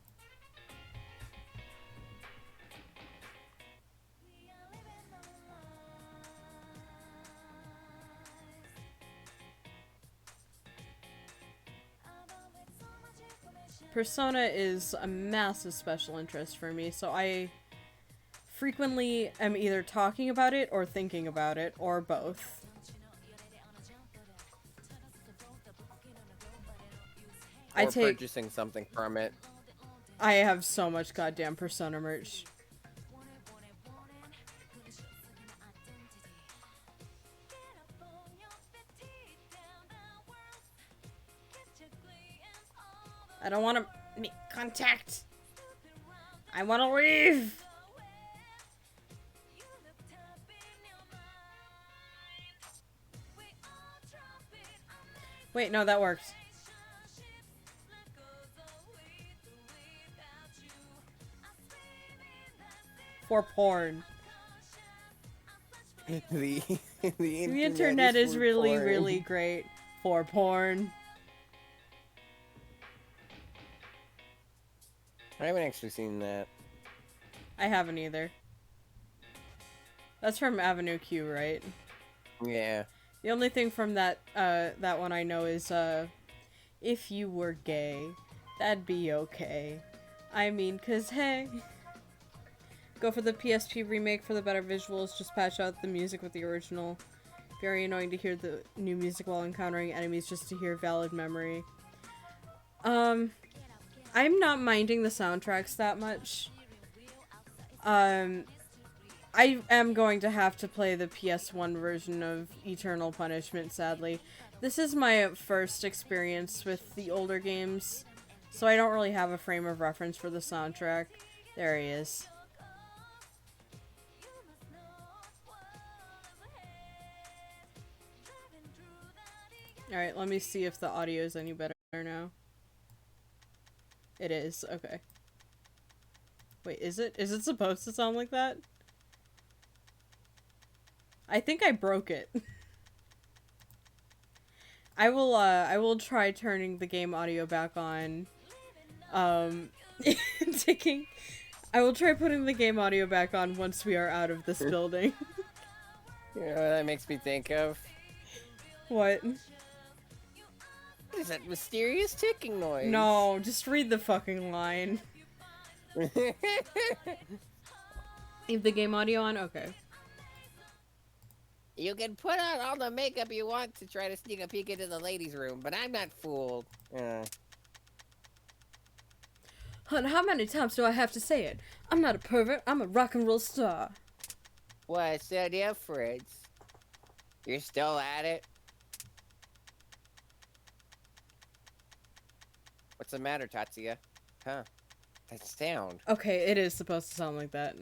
Persona is a massive special interest for me, so I frequently am either talking about it or thinking about it, or both. Or purchasing something from it. I have so much goddamn Persona merch. I don't want to make contact. I want to leave. Wait, no, that worked. For porn. the The internet is for really, porn. really great for porn. I haven't actually seen that. I haven't either. That's from Avenue Q, right? Yeah. The only thing from that one I know is if you were gay, that'd be okay. I mean, 'cause hey, go for the PSP remake for the better visuals, just patch out the music with the original. Very annoying to hear the new music while encountering enemies just to hear valid memory. I'm not minding the soundtracks that much. I am going to have to play the PS1 version of Eternal Punishment, sadly. This is my first experience with the older games, so I don't really have a frame of reference for the soundtrack. There he is. Alright, let me see if the audio is any better now. It is, okay. Wait, is it? Is it supposed to sound like that? I think I broke it. I will try turning the game audio back on. Ticking. I will try putting the game audio back on once we are out of this building. You know what that makes me think of? What? What is that mysterious ticking noise? No, just read the fucking line. Leave the game audio on? Okay. You can put on all the makeup you want to try to sneak a peek into the ladies' room, but I'm not fooled. Hun, how many times do I have to say it? I'm not a pervert, I'm a rock and roll star. What's the difference? You're still at it? What's the matter, Tatsuya? Huh? That sound. Okay, it is supposed to sound like that.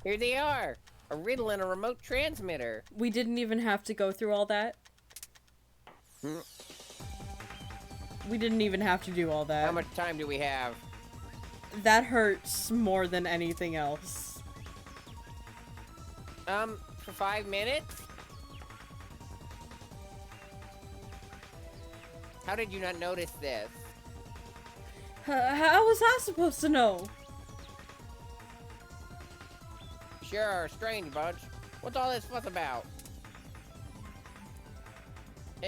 Here they are! A riddle and a remote transmitter. We didn't even have to go through all that. We didn't even have to do all that. How much time do we have? That hurts more than anything else. For 5 minutes? How did you not notice this? How was I supposed to know? Sure, strange bunch. What's all this fuss about?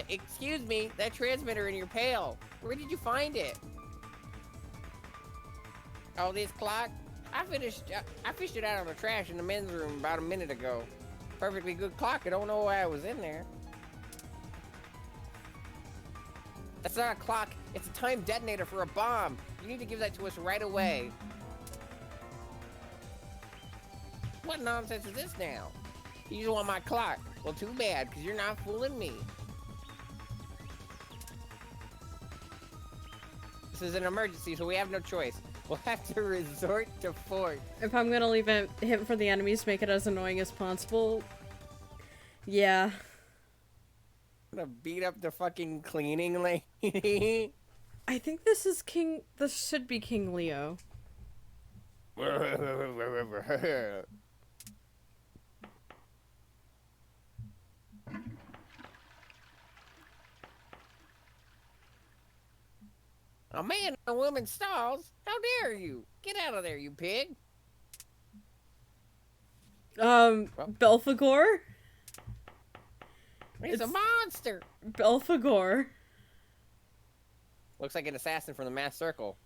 Excuse me, that transmitter in your pail. Where did you find it? Oh, this clock? I fished it out of the trash in the men's room about a minute ago. Perfectly good clock. I don't know why it was in there. That's not a clock. It's a time detonator for a bomb. You need to give that to us right away. What nonsense is this now? You just want my clock. Well, too bad, because you're not fooling me. This is an emergency, so we have no choice. We'll have to resort to force. If I'm gonna leave a hint for the enemies, make it as annoying as possible. Yeah. I'm gonna beat up the fucking cleaning lady. I think this is King... This should be King Leo. A man in a woman's stalls? How dare you? Get out of there, you pig. Belphegor? He's a It's- monster. Belphegor. Looks like an assassin from the Masked Circle.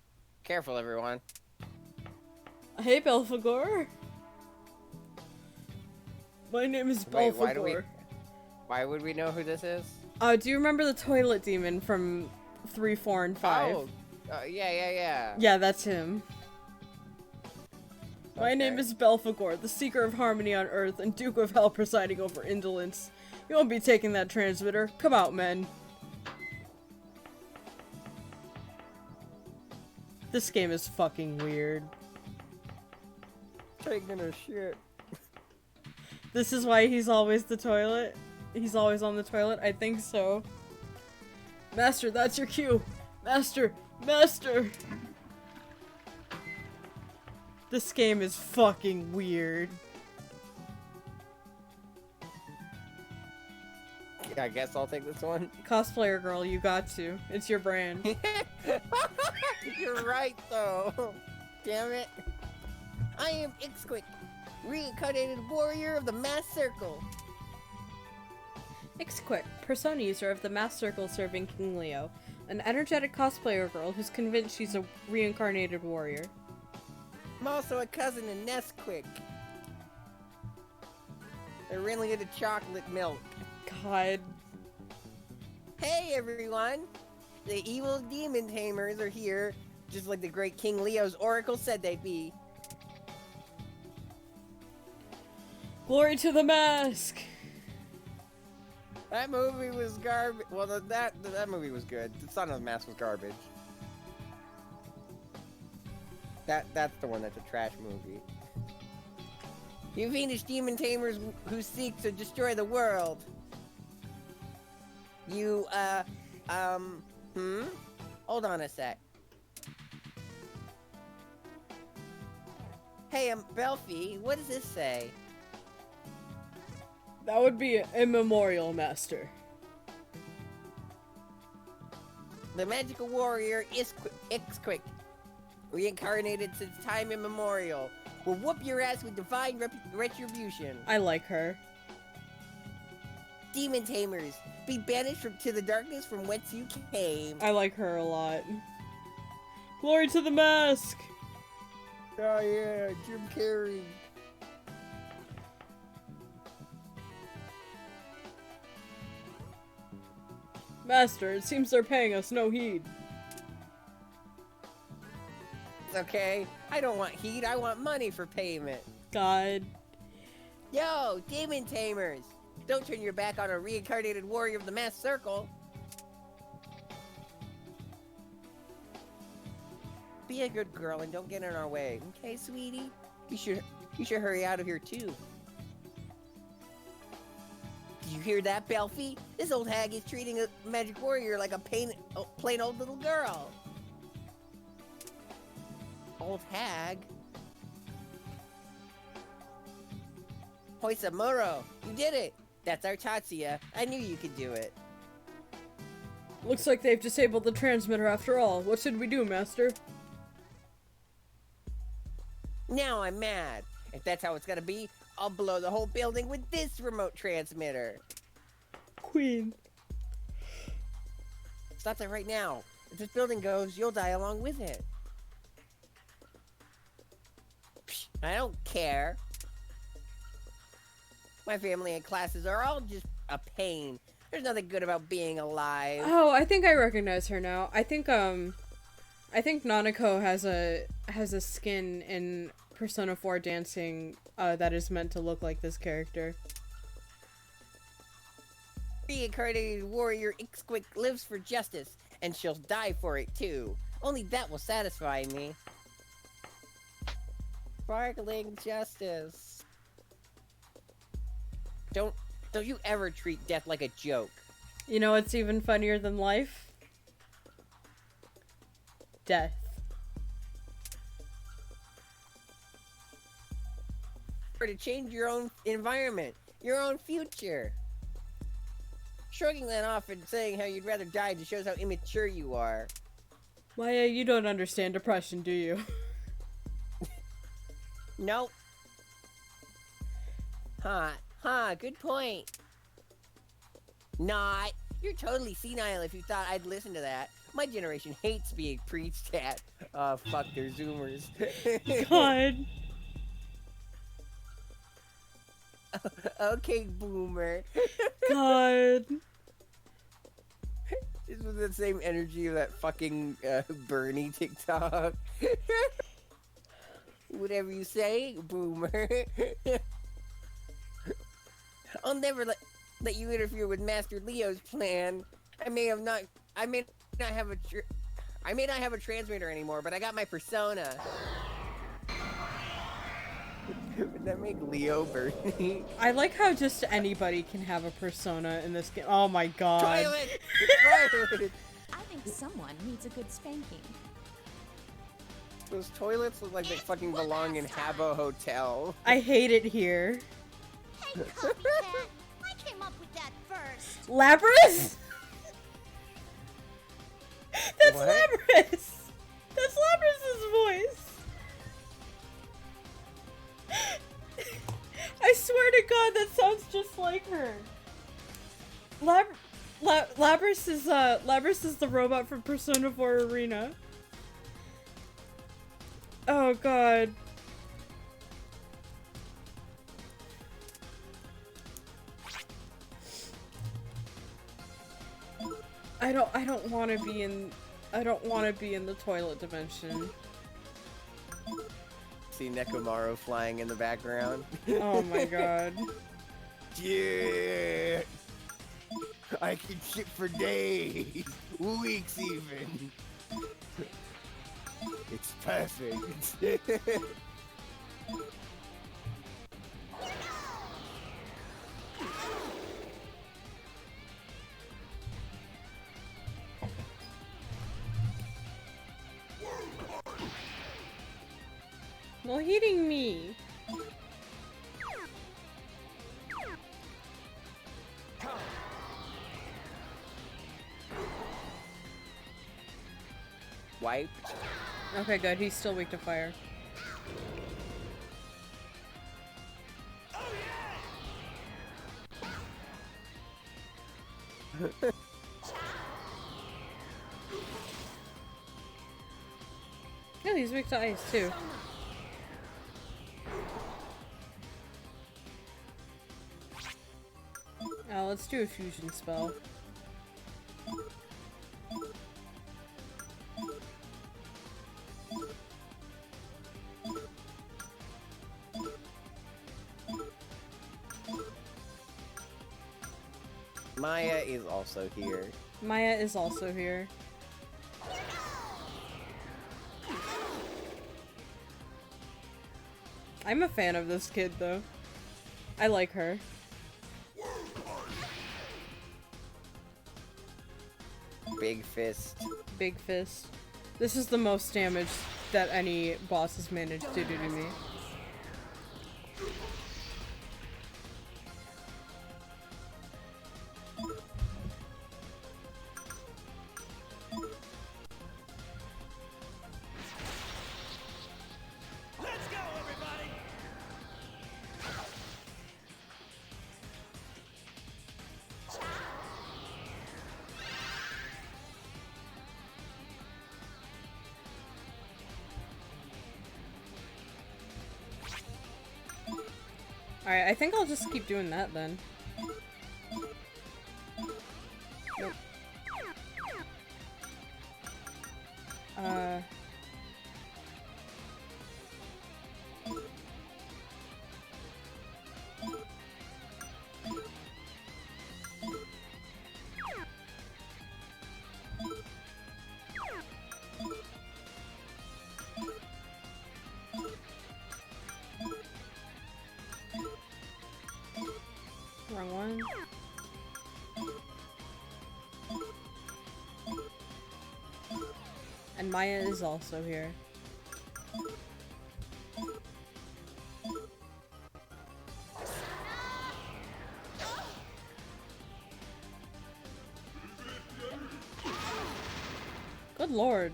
Careful, everyone. Hey, Belphegor. My name is Wait, Belphegor. why would we know who this is? Do you remember the toilet demon from 3, 4, and 5? Oh, yeah. Yeah, that's him. My name Okay. is Belphegor, the Seeker of Harmony on Earth and Duke of Hell presiding over indolence. You won't be taking that transmitter. Come out, men. This game is fucking weird. Taking a shit. This is why he's always the toilet? He's always on the toilet? I think so. Master, that's your cue! Master! Master! This game is fucking weird. I guess I'll take this one. Cosplayer girl, you got to. It's your brand. You're right, though. Damn it. I am Ixquick, reincarnated warrior of the Masked Circle. Ixquick, persona user of the Masked Circle serving King Leo. An energetic cosplayer girl who's convinced she's a reincarnated warrior. I'm also a cousin of Nesquik. They're really into chocolate milk. God. Hey, everyone! The evil demon tamers are here, just like the great King Leo's oracle said they'd be. Glory to the mask! That movie was garbage. Well, that movie was good. The Son of the Mask was garbage. That's the one that's a trash movie. You fiendish demon tamers who seek to destroy the world. You, Hold on a sec. Hey, Belfie, what does this say? That would be a memorial, Master. The magical warrior Ixquick, reincarnated since time immemorial, will whoop your ass with divine retribution. I like her. Demon tamers, be banished to the darkness from whence you came. I like her a lot. Glory to the mask! Oh yeah, Jim Carrey. Master, it seems they're paying us no heed. It's okay. I don't want heat, I want money for payment. God. Yo, demon tamers! Don't turn your back on a reincarnated warrior of the Masked Circle. Be a good girl and don't get in our way, okay, sweetie? You should hurry out of here too. Did you hear that, Belfie? This old hag is treating a magic warrior like a plain old little girl. Old hag? Hoisamuro, you did it! That's our Tatsuya. I knew you could do it. Looks like they've disabled the transmitter after all. What should we do, Master? Now I'm mad. If that's how it's gonna be, I'll blow the whole building with this remote transmitter. Queen. Stop that right now. If this building goes, you'll die along with it. Psh, I don't care. My family and classes are all just a pain. There's nothing good about being alive. Oh, I think I recognize her now. I think Nanako has a skin in Persona 4 dancing that is meant to look like this character. Reincarnated warrior Ixquick lives for justice, and she'll die for it too. Only that will satisfy me. Sparkling justice. Don't you ever treat death like a joke. You know what's even funnier than life? Death. Or to change your own environment, your own future. Shrugging that off and saying how you'd rather die just shows how immature you are. Maya, you don't understand depression, do you? Nope. Good point. Not. You're totally senile if you thought I'd listen to that. My generation hates being preached at. Oh, fuck, they're Zoomers. God. Okay, boomer. God. This was the same energy of that fucking Bernie TikTok. Whatever you say, boomer. I'll never let you interfere with Master Leo's plan. I may not have a transmitter anymore, but I got my persona. Would that make Leo Bernie? I like how just anybody can have a persona in this game. Oh my god. Toilet! Toilet! I think someone needs a good spanking. Those toilets look like they fucking belong in Habbo Hotel. I hate it here. Hey, copycat! I came up with that first. Labras? That's What? Labras! That's Labras's voice! I swear to God, that sounds just like her. Labras is the robot from Persona 4 Arena. Oh God. I don't want to be in the toilet dimension. See Nekomaru flying in the background. Oh my God. Yeah. I can shit for days, weeks even. It's perfect. No hitting me. Wiped. Okay, good. He's still weak to fire. No, he's weak to ice too. Let's do a fusion spell. Maya is also here. Maya is also here. I'm a fan of this kid, though. I like her. Big fist. Big fist. This is the most damage that any boss has managed to do to me. Let's go, everybody! Alright, I think I'll just keep doing that then. Nope. Wrong one. And Maya is also here. Good lord.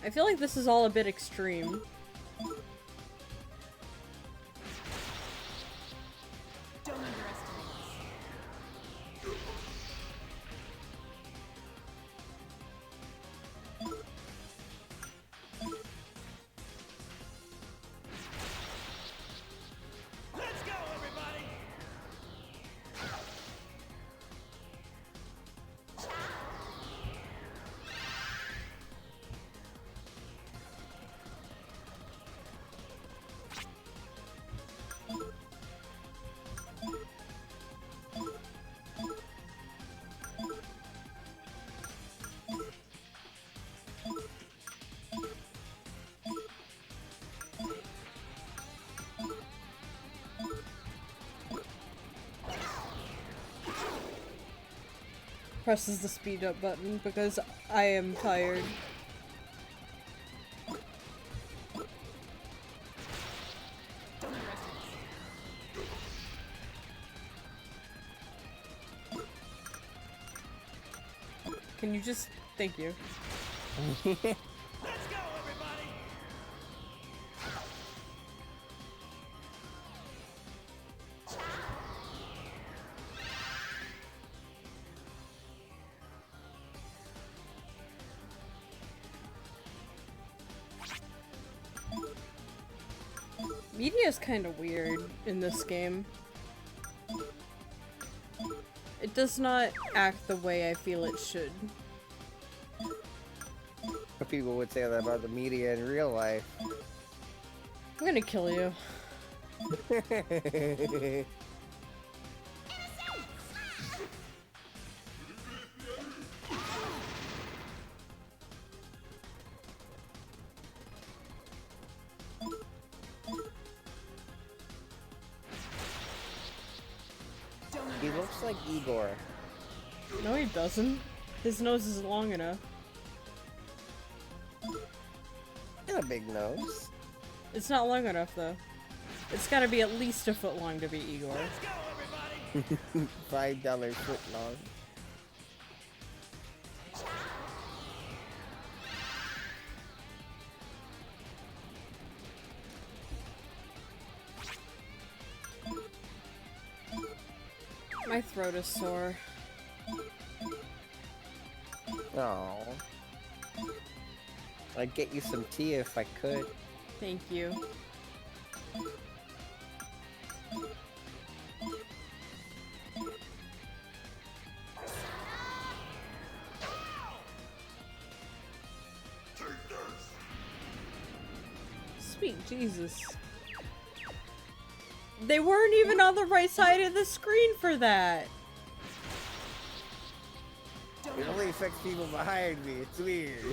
I feel like this is all a bit extreme. Don't underestimate us. Let's go, everybody! Presses the speed up button because I am tired. Don't underestimate us. Can you just... Thank you. Let's go, everybody! Media is kind of weird in this game. It does not act the way I feel it should. People would say that about the media in real life. I'm gonna kill you. Don't He looks like Igor. No, he doesn't. His nose is long enough. And a big nose. It's not long enough, though. It's gotta be at least a foot long to be Igor. Let's go, everybody! $5 foot long. My throat is sore. Oh. I'd get you some tea if I could. Thank you. Sweet Jesus. They weren't even on the right side of the screen for that. It only affects people behind me. It's weird.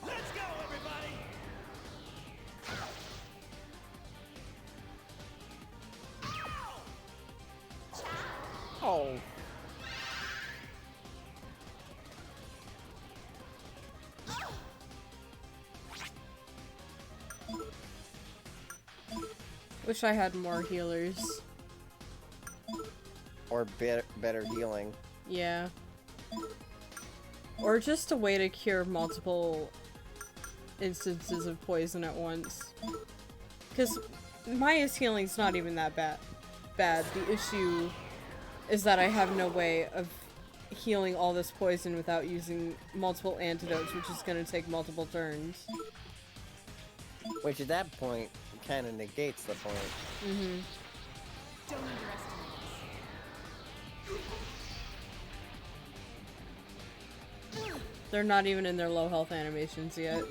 Let's go, everybody! Oh. Wish I had more healers. Or better healing. Yeah. Or just a way to cure multiple instances of poison at once. Because Maya's healing's not even that bad. The issue is that I have no way of healing all this poison without using multiple antidotes, which is going to take multiple turns. Which at that point kind of negates the point. Mm-hmm. Don't underestimate us. They're not even in their low health animations yet.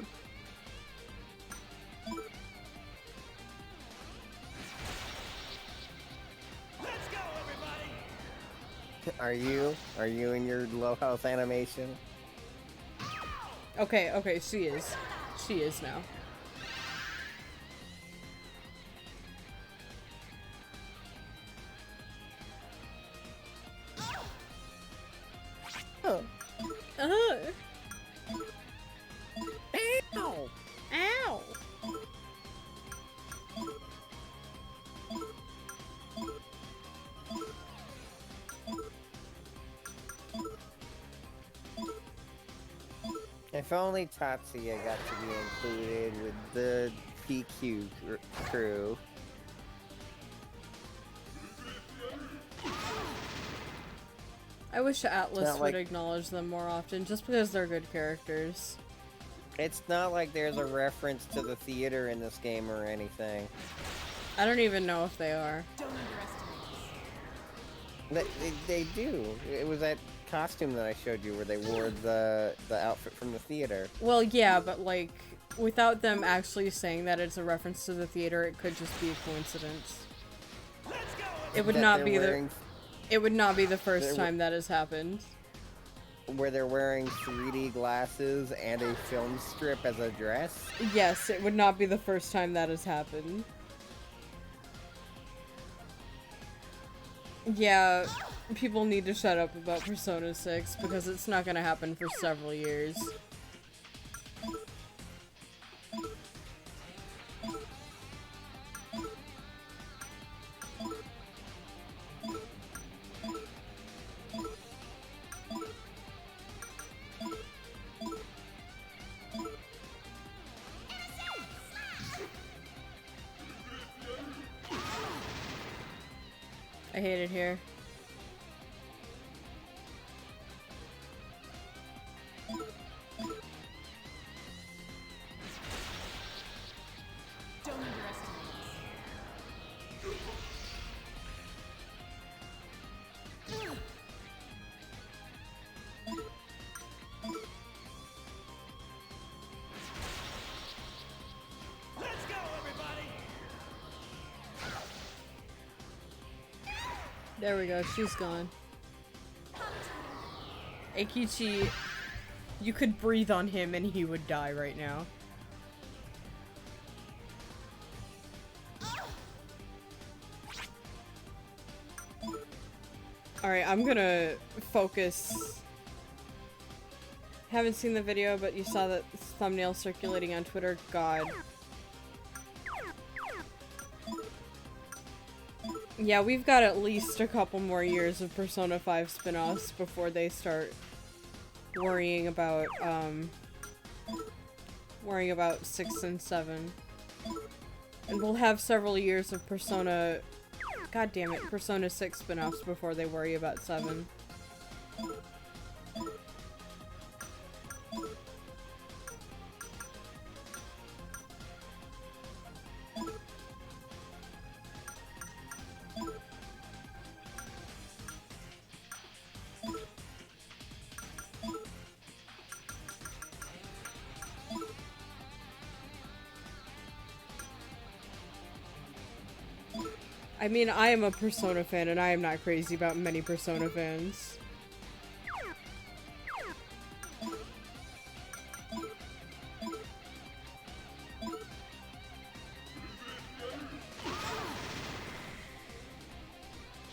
Let's go, everybody! Are you in your low health animation? Okay, she is. She is now. Oh. Ow! Ow! If only Tatsuya got to be included with the PQ crew. I wish Atlas not would like- acknowledge them more often, just because they're good characters. It's not like there's a reference to the theater in this game or anything. I don't even know if they are. Don't underestimate us. They do. It was that costume that I showed you where they wore the outfit from the theater. Well, yeah, but like, without them actually saying that it's a reference to the theater, it could just be a coincidence. Let's go, It would That not they're be wearing, it would not be the first They're- time that has happened. where they're wearing 3D glasses and a film strip as a dress. Yes, it would not be the first time that has happened. Yeah, people need to shut up about Persona 6 because it's not gonna happen for several years. I hate it here. Don't underestimate us. Let's go, everybody! There we go, she's gone. Eikichi, you could breathe on him and he would die right now. Alright, I'm gonna focus. Haven't seen the video, but you saw that thumbnail circulating on Twitter. God. Yeah, we've got at least a couple more years of Persona 5 spin-offs before they start worrying about 6 and 7. And we'll have several years of Persona... God damn it, Persona 6 spin-offs before they worry about 7. I mean, I am a Persona fan, and I am not crazy about many Persona fans.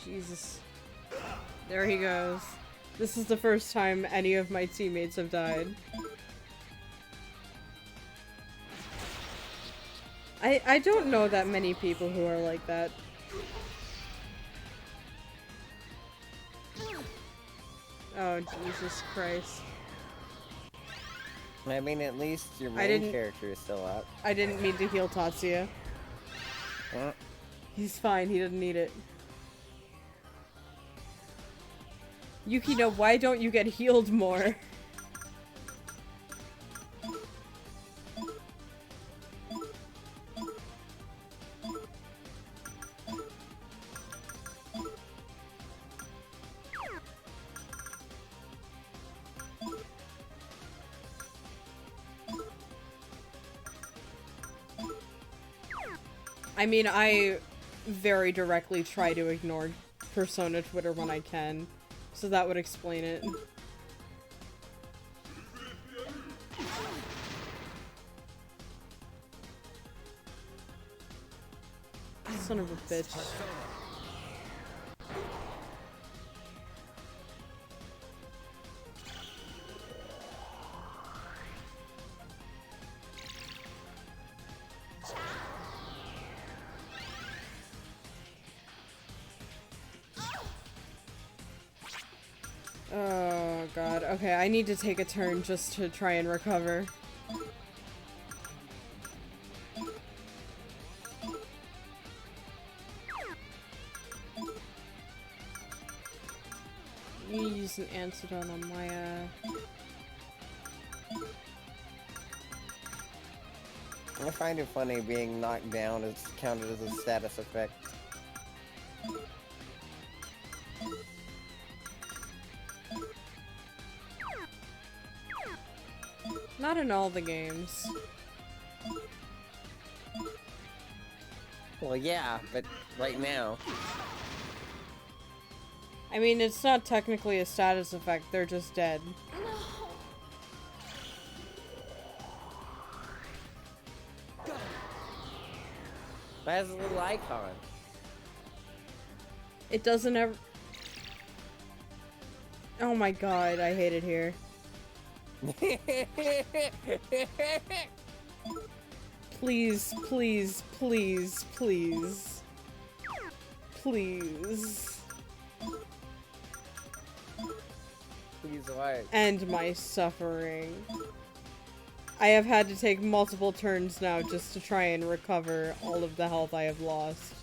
Jesus. There he goes. This is the first time any of my teammates have died. I don't know that many people who are like that. Oh, Jesus Christ. I mean, at least your main didn't- character is still up. I didn't mean to heal Tatsuya. Huh? He's fine, he doesn't need it. Yukino, why don't you get healed more? I mean, I very directly try to ignore Persona Twitter when I can, so that would explain it. Son of a bitch. Oh god, okay, I need to take a turn just to try and recover. You use an antidote on Maya. I find it funny being knocked down is counted as a status effect. Not in all the games. Well, yeah, but right now. I mean, it's not technically a status effect, they're just dead. That has a little icon. It doesn't ever... Oh my god, I hate it here. Please, please, please, please. Please. Please what? End my suffering. I have had to take multiple turns now just to try and recover all of the health I have lost.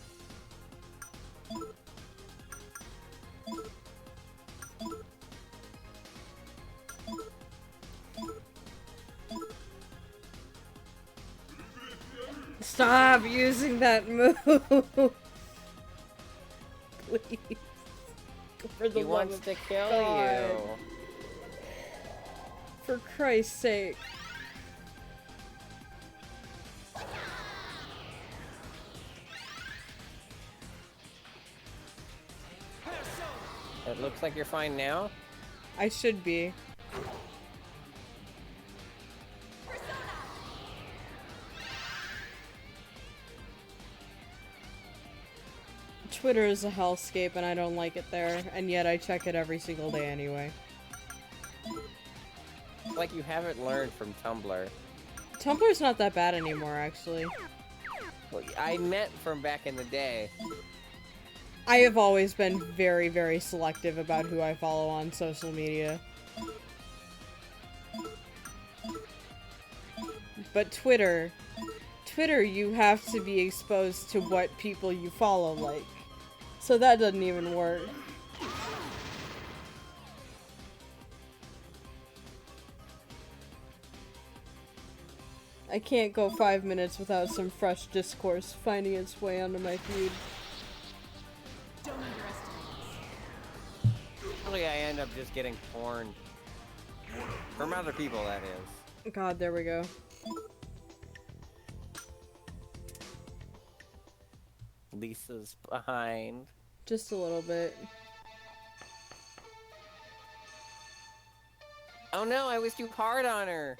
Stop using that move. Please. For the He love wants of to kill God. you. For Christ's sake. It looks like you're fine now. I should be. Twitter is a hellscape and I don't like it there, and yet I check it every single day anyway. Like you haven't learned from Tumblr. Tumblr's not that bad anymore, actually. Well, I meant from back in the day. I have always been very, very selective about who I follow on social media. But Twitter, you have to be exposed to what people you follow like. So that doesn't even work. I can't go 5 minutes without some fresh discourse finding its way onto my feed. Don't underestimate us. Usually I end up just getting porn. From other people, that is. God, there we go. Lisa's behind. Just a little bit. Oh no, I was too hard on her.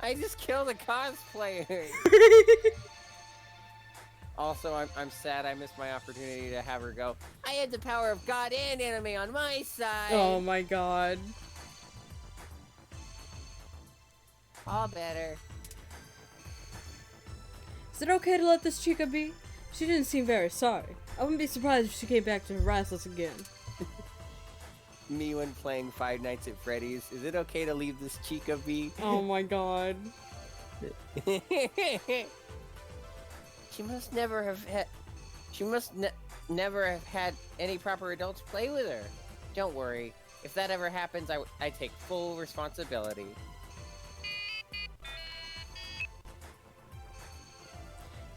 I just killed a cosplayer. Also, I'm sad I missed my opportunity to have her go, I had the power of God and anime on my side. Oh my god. All better. Is it okay to let this chica be? She didn't seem very sorry. I wouldn't be surprised if she came back to harass us again. Me when playing Five Nights at Freddy's. Is it okay to leave this chica be? Oh my god. She must never have had. She must never have had any proper adults play with her. Don't worry. If that ever happens, I take full responsibility.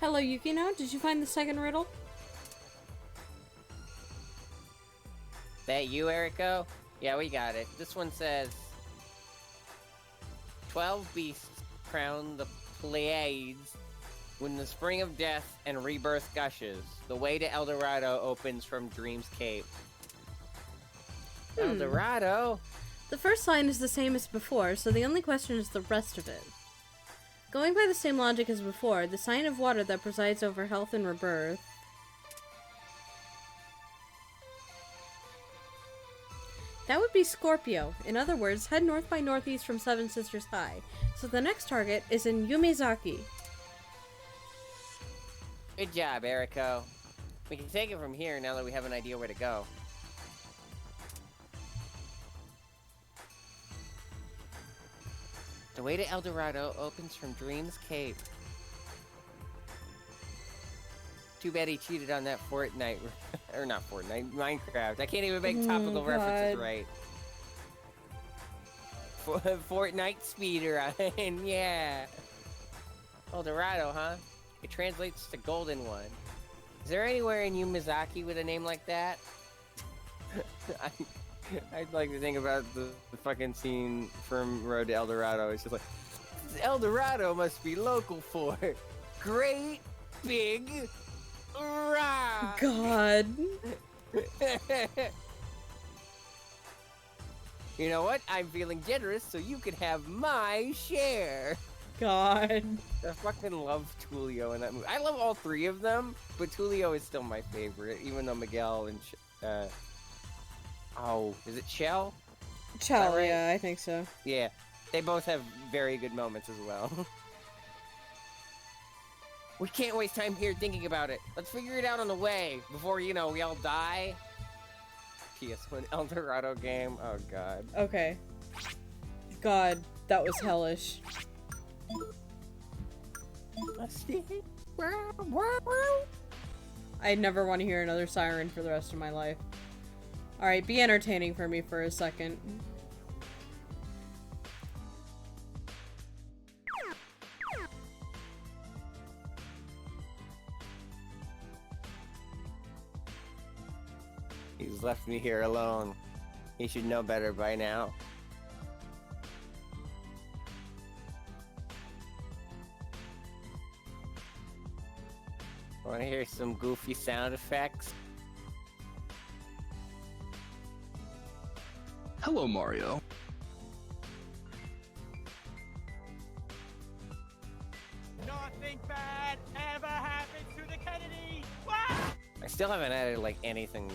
Hello, Yukino. Did you find the second riddle? That you, Eriko? Yeah, we got it. This one says 12 beasts crown the Pleiades when the spring of death and rebirth gushes. The way to El Dorado opens from Dream's Cape. El Dorado? The first line is the same as before, so the only question is the rest of it. Going by the same logic as before, the sign of water that presides over health and rebirth. That would be Scorpio. In other words, head north by northeast from Seven Sisters High. So the next target is in Yumizaki. Good job, Eriko. We can take it from here now that we have an idea where to go. The way to El Dorado opens from Dream's Cape. Too bad he cheated on that Fortnite, or not Fortnite, Minecraft. I can't even make topical references God. right. Fortnite speedrun, yeah. El Dorado, huh? It translates to Golden One. Is there anywhere in Yumizaki with a name like that? I'd like to think about the fucking scene from Road to El Dorado. It's just like, El Dorado must be local for great big rock. God. You know what? I'm feeling generous, so you can have my share. God. I fucking love Tulio in that movie. I love all three of them, but Tulio is still my favorite, even though Miguel and is it Shell? Chell, right? yeah, I think so. Yeah, they both have very good moments as well. We can't waste time here thinking about it. Let's figure it out on the way before, we all die. PS1 El Dorado game. Oh, God. Okay. God, that was hellish. I never want to hear another siren for the rest of my life. Alright, be entertaining for me for a second. He's left me here alone. He should know better by now. Want to hear some goofy sound effects? Hello, Mario. Nothing bad ever happens to the Kennedy. What? I still haven't added like anything new.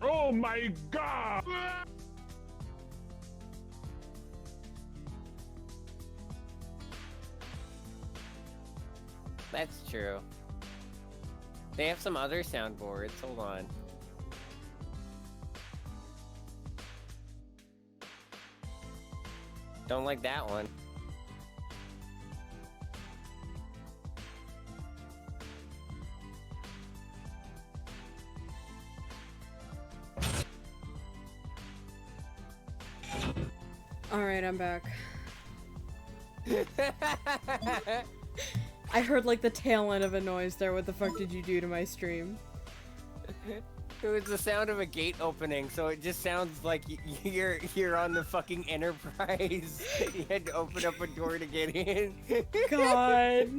Oh my god! That's true. They have some other soundboards. Hold on. Don't like that one. Alright, I'm back. I heard like the tail end of a noise there. What the fuck did you do to my stream? It was the sound of a gate opening, so it just sounds like you're on the fucking Enterprise. You had to open up a door to get in. God.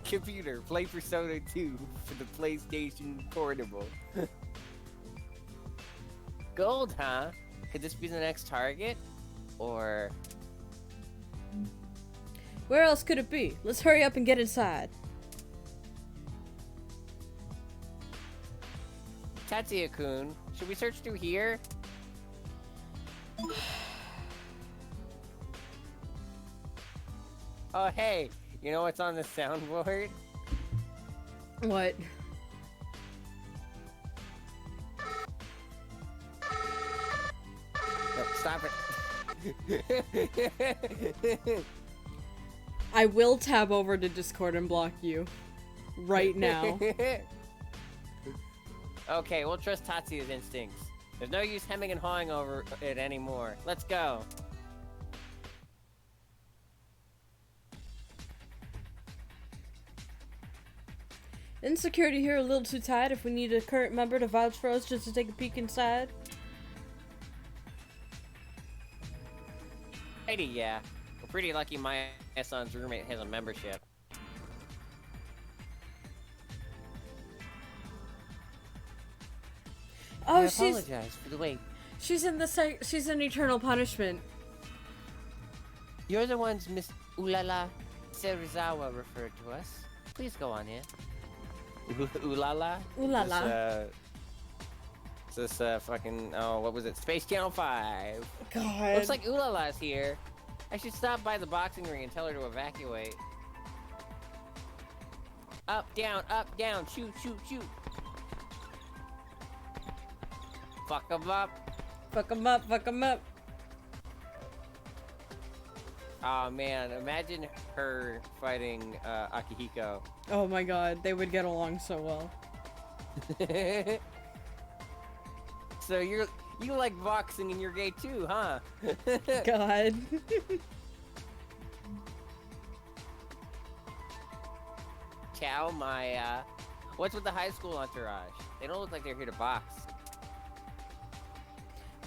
Computer, play Persona 2 for the PlayStation Portable. Gold, huh? Could this be the next target? Or... Where else could it be? Let's hurry up and get inside. Tatsuya-kun, should we search through here? Oh, hey, you know what's on the soundboard? What? No, stop it. I will tab over to Discord and block you. Right now. Okay, we'll trust Tatsuya's instincts. There's no use hemming and hawing over it anymore. Let's go. Isn't security here a little too tight if we need a current member to vouch for us just to take a peek inside? Lady, yeah. We're pretty lucky my son's roommate has a membership. Oh, I she's apologize for the wait. she's in the she's in Eternal Punishment. You're the ones Miss Ulala Serizawa referred to us. Please go on in. Ulala? Ulala. Is this fucking, oh, what was it? Space Channel 5. God. Looks like Ulala's here. I should stop by the boxing ring and tell her to evacuate. Up, down, shoot, shoot, shoot. Fuck 'em up. Fuck 'em up, fuck 'em up. Oh man, imagine her fighting Akihiko. Oh my god, they would get along so well. So you like boxing and you're gay too, huh? God. Ciao, Maya. What's with the high school entourage? They don't look like they're here to box.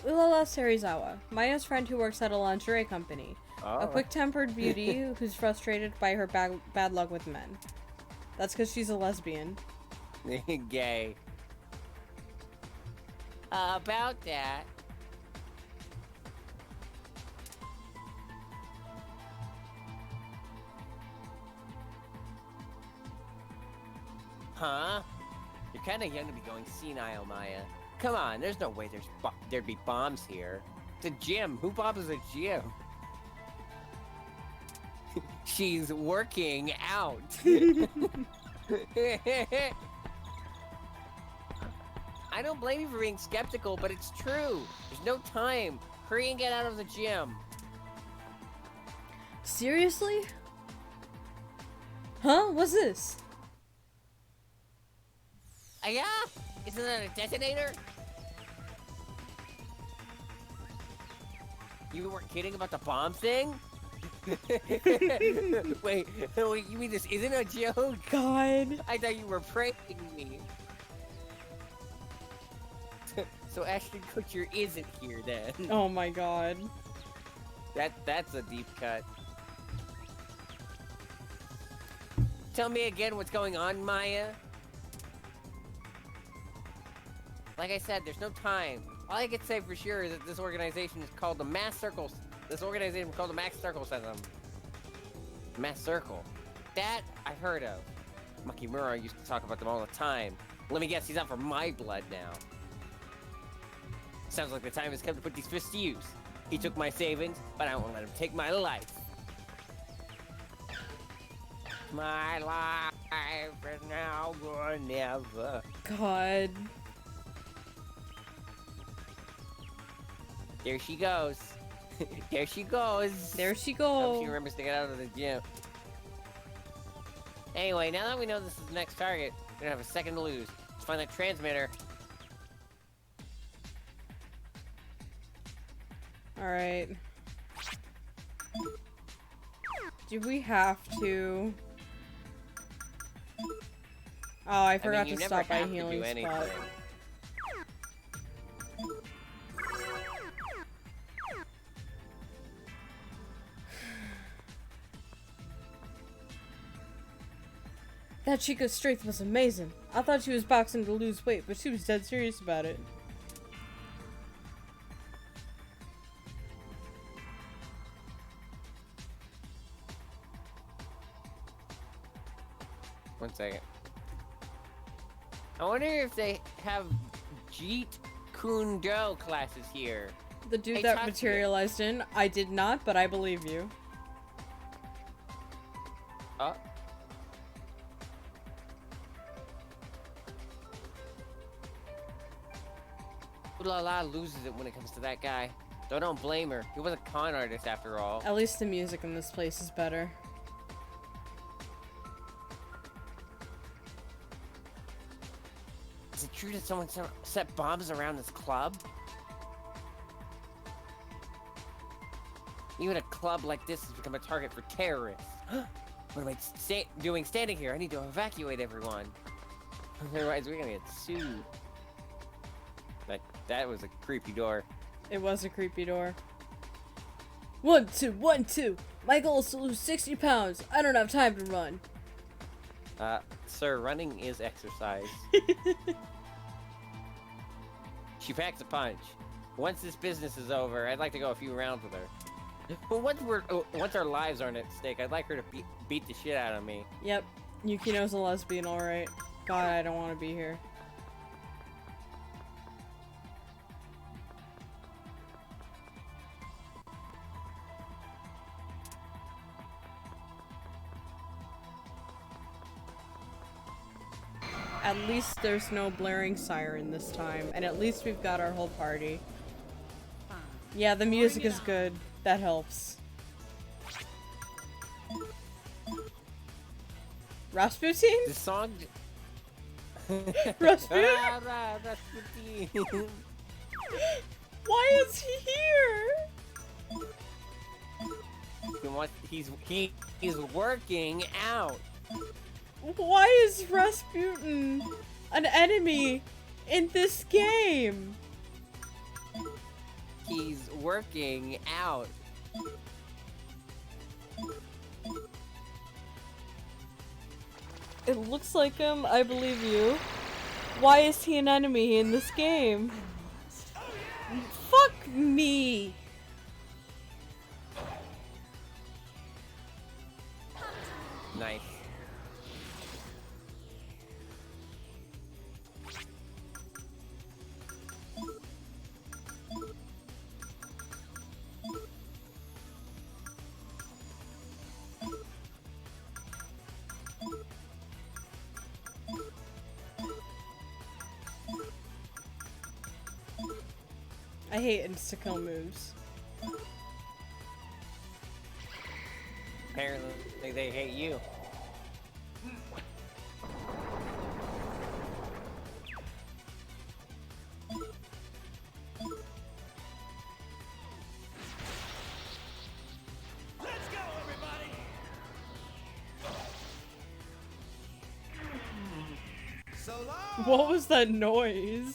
Ulala Serizawa, Maya's friend who works at a lingerie company. Oh. A quick-tempered beauty who's frustrated by her bad luck with men. That's because she's a lesbian. Gay. About that. Huh? You're kind of young to be going senile, Maya. Come on, there's no way there'd be bombs here. It's a gym. Who bombs a gym? She's working out. I don't blame you for being skeptical, but it's true. There's no time. Hurry and get out of the gym. Seriously? Huh? What's this? Yeah? Isn't that a detonator? You weren't kidding about the bomb thing? wait, you mean this isn't a joke? God. I thought you were pranking me. So Ashton Kutcher isn't here then. Oh my god. That's a deep cut. Tell me again what's going on, Maya. Like I said, there's no time. All I can say for sure is that this organization is called the Mass Circles. This organization is called the Mass Circle System. Mass Circle. That I've heard of. Makimura used to talk about them all the time. Let me guess, he's out for my blood now. Sounds like the time has come to put these fists to use. He took my savings, but I won't let him take my life. My life is now or never. God. There she goes. There she goes. There she I hope goes. she remembers to get out of the gym. Anyway, now that we know this is the next target, we don't have a second to lose. Let's find that transmitter. Alright. Do we have to? Oh, I forgot you to never stop by have to do healing anything. spot. That Chica's strength was amazing. I thought she was boxing to lose weight, but she was dead serious about it. One second. I wonder if they have Jeet Kune Do classes here. The dude Hey, that Tatsuya. materialized in, I did not, but I believe you. Oh. Ulala loses it when it comes to that guy. Though don't blame her. He was a con artist after all. At least the music in this place is better. Is it true that someone set bombs around this club? Even a club like this has become a target for terrorists. What am I doing standing here? I need to evacuate everyone. Otherwise, we're gonna get sued. That was a creepy door. It was a creepy door. 1, 2, 1, 2. My goal is to lose 60 pounds. I don't have time to run. Sir, running is exercise. She packs a punch. Once this business is over, I'd like to go a few rounds with her. But once our lives aren't at stake, I'd like her to beat the shit out of me. Yep, Yukino's a lesbian, alright. God, I don't want to be here. At least there's no blaring siren this time, and at least we've got our whole party. Yeah, the music is good. That helps. Rasputin? The song. Rasputin? Rasputin. Why is he here? He's working out. Why is Rasputin an enemy in this game? He's working out. It looks like him, I believe you. Why is he an enemy in this game? Fuck me! Nice. I hate insta-kill moves. Apparently they hate you. Let's go, everybody! So long! What was that noise?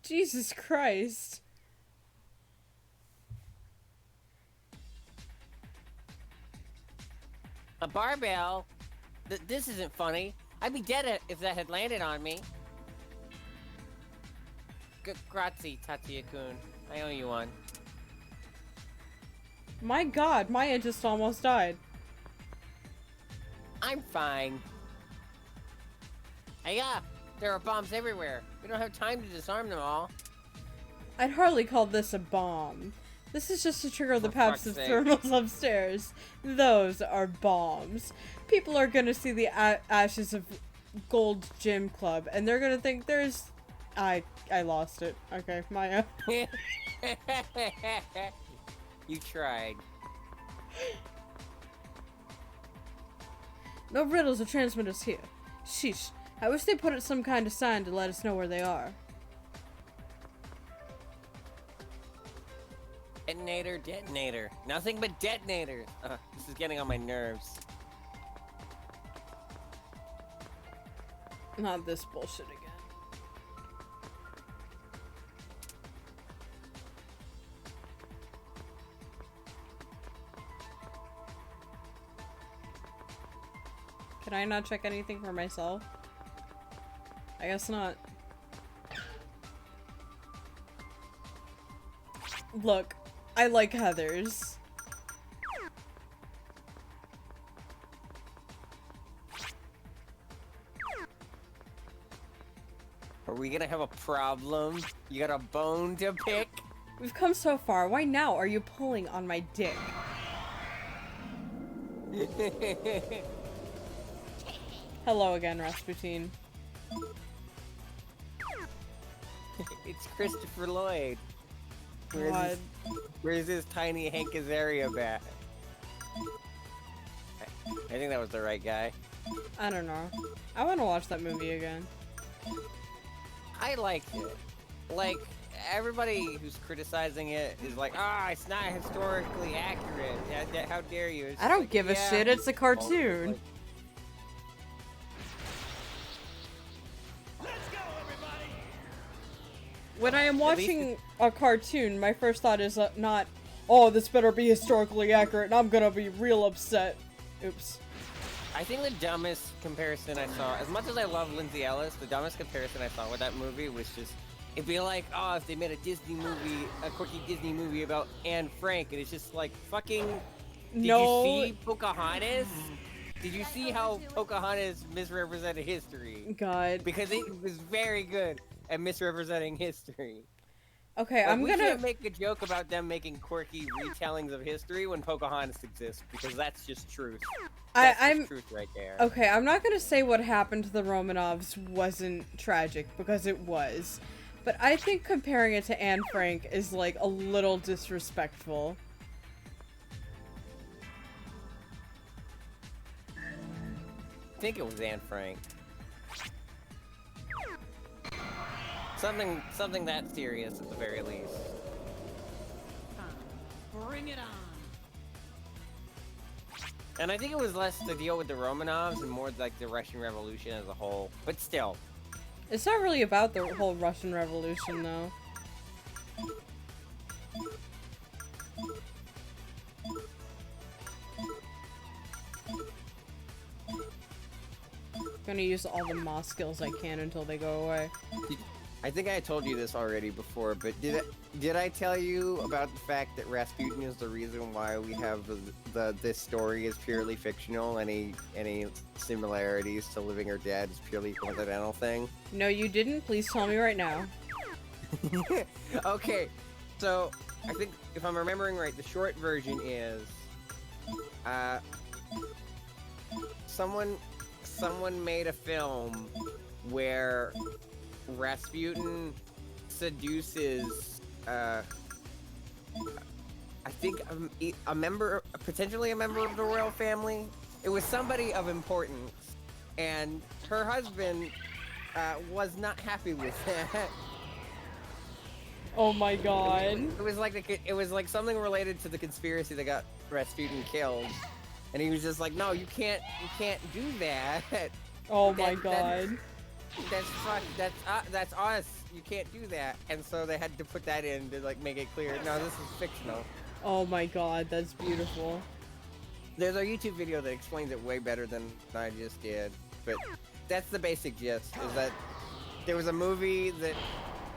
Jesus Christ. A barbell? This isn't funny. I'd be dead if that had landed on me. Grazie, Tatsuya-kun. I owe you one. My god, Maya just almost died. I'm fine. Hey, yeah, there are bombs everywhere. We don't have time to disarm them all. I'd hardly call this a bomb. This is just to trigger the For paps fuck's of sake. thermals upstairs. Those are bombs. People are gonna see the ashes of Gold Gym Club, and they're gonna think there's... I lost it. Okay, Maya. You tried. No riddles or transmitters here. Sheesh. I wish they put up some kind of sign to let us know where they are. Detonator, detonator. Nothing but detonators. This is getting on my nerves. Not this bullshit again. Can I not check anything for myself? I guess not. Look, I like Heathers. Are we gonna have a problem? You got a bone to pick? We've come so far. Why now are you pulling on my dick? Hello again, Rasputin. It's Christopher Lloyd. God. Where's this tiny Hank Azaria bat? I think that was the right guy. I don't know. I want to watch that movie again. I liked it. Like, everybody who's criticizing it is like, it's not historically accurate. How dare you? It's I don't like, give a yeah. shit. It's a cartoon. Like, Let's go, everybody! When I am At least watching a cartoon, my first thought is not, oh, this better be historically accurate, and I'm gonna be real upset. Oops. I think the dumbest comparison I saw, as much as I love Lindsay Ellis, the dumbest comparison I saw with that movie was just, it'd be like, if they made a Disney movie, a quirky Disney movie about Anne Frank, and it's just like, fucking, did No. you see Pocahontas? Did you see how Pocahontas misrepresented history? God. Because it was very good at misrepresenting history. Okay, Like, I'm we gonna... can't make a joke about them making quirky retellings of history when Pocahontas exists, because that's just truth. That's just truth right there. Okay, I'm not gonna say what happened to the Romanovs wasn't tragic, because it was. But I think comparing it to Anne Frank is, like, a little disrespectful. I think it was Anne Frank. Something that serious at the very least. Bring it on. And I think it was less to deal with the Romanovs and more like the Russian Revolution as a whole. But still. It's not really about the whole Russian Revolution, though. Gonna use all the moss skills I can until they go away. I think I told you this already before, but did I tell you about the fact that Rasputin is the reason why we have this story is purely fictional? Any similarities to Living or Dead is purely coincidental thing? No, you didn't. Please tell me right now. Okay, so I think if I'm remembering right, the short version is, someone made a film where Rasputin seduces, I think potentially a member of the royal family. It was somebody of importance, and her husband was not happy with that. Oh my god. It was like something related to the conspiracy that got Rasputin killed, and he was just like, "No, you can't do that." Oh my god. That's us. You can't do that. And so they had to put that in to like make it clear. No, this is fictional. Oh my god, that's beautiful. There's a YouTube video that explains it way better than I just did. But that's the basic gist, is that there was a movie that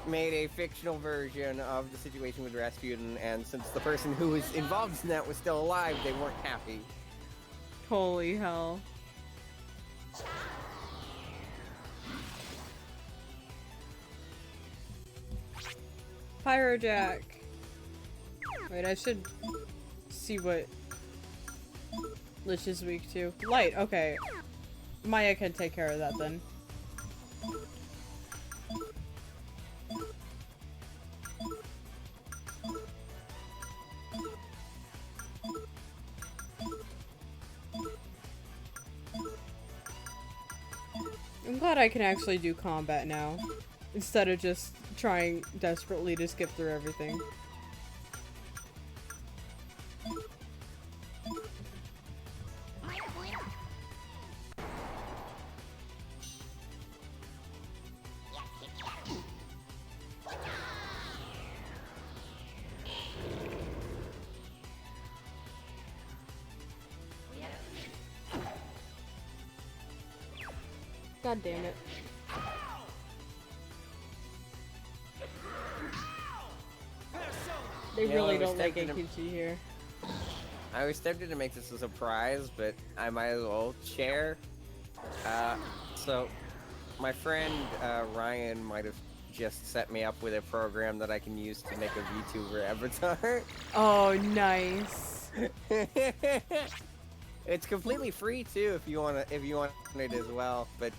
made a fictional version of the situation with Rasputin, and since the person who was involved in that was still alive, they weren't happy. Holy hell. Pyrojack. Wait, I should see what Lich is weak to. Light, okay. Maya can take care of that then. I'm glad I can actually do combat now, instead of just trying desperately to skip through everything. God damn it. They Yeah, really I was don't like tempted to- AQT here. I was tempted to make this a surprise, but I might as well share. So my friend Ryan might have just set me up with a program that I can use to make a VTuber avatar. Oh, nice. It's completely free too if you want it as well, but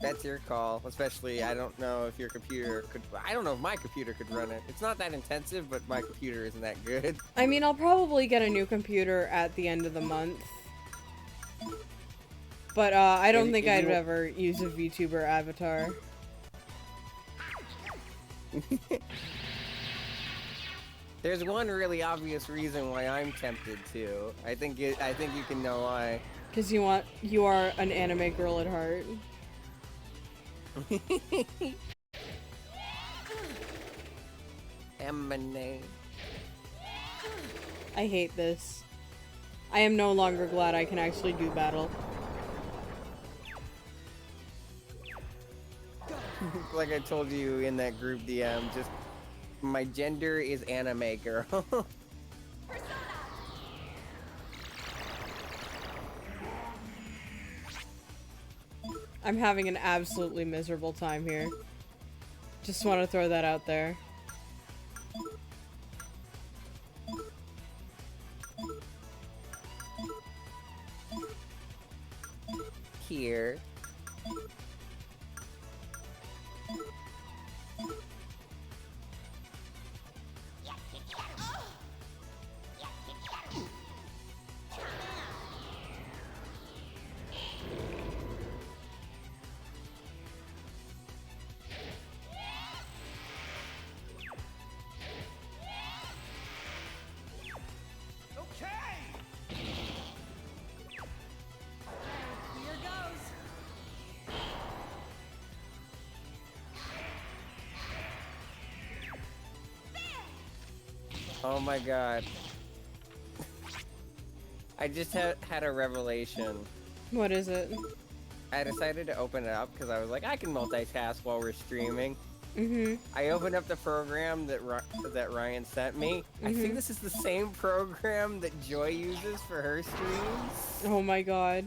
that's your call. Especially, I don't know if your computer could. I don't know if my computer could run it. It's not that intensive, but my computer isn't that good. I mean, I'll probably get a new computer at the end of the month. But, I don't think I'd ever use a VTuber avatar. There's one really obvious reason why I'm tempted to. I think you can know why. Because you are an anime girl at heart. Emanate. I hate this. I am no longer glad I can actually do battle. Like I told you in that group DM, just my gender is anime girl. I'm having an absolutely miserable time here. Just want to throw that out there. Here. Here goes. Oh my god. I just had a revelation. What is it? I decided to open it up because I was like, I can multitask while we're streaming. Mm-hmm. I opened up the program that Ryan sent me. I think this is the same program that Joy uses for her streams. Oh my god.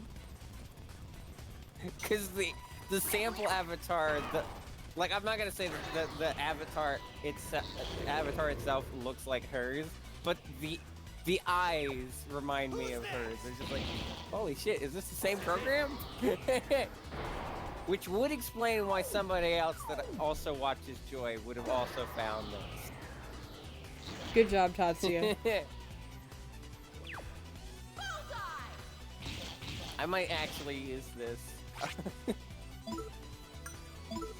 Because the sample avatar, like I'm not gonna say that the avatar itself looks like hers, but the eyes remind me of hers. It's just like, holy shit, is this the same program? Which would explain why somebody else that also watches Joy would have also found this. Good job, Tatsuya. I might actually use this.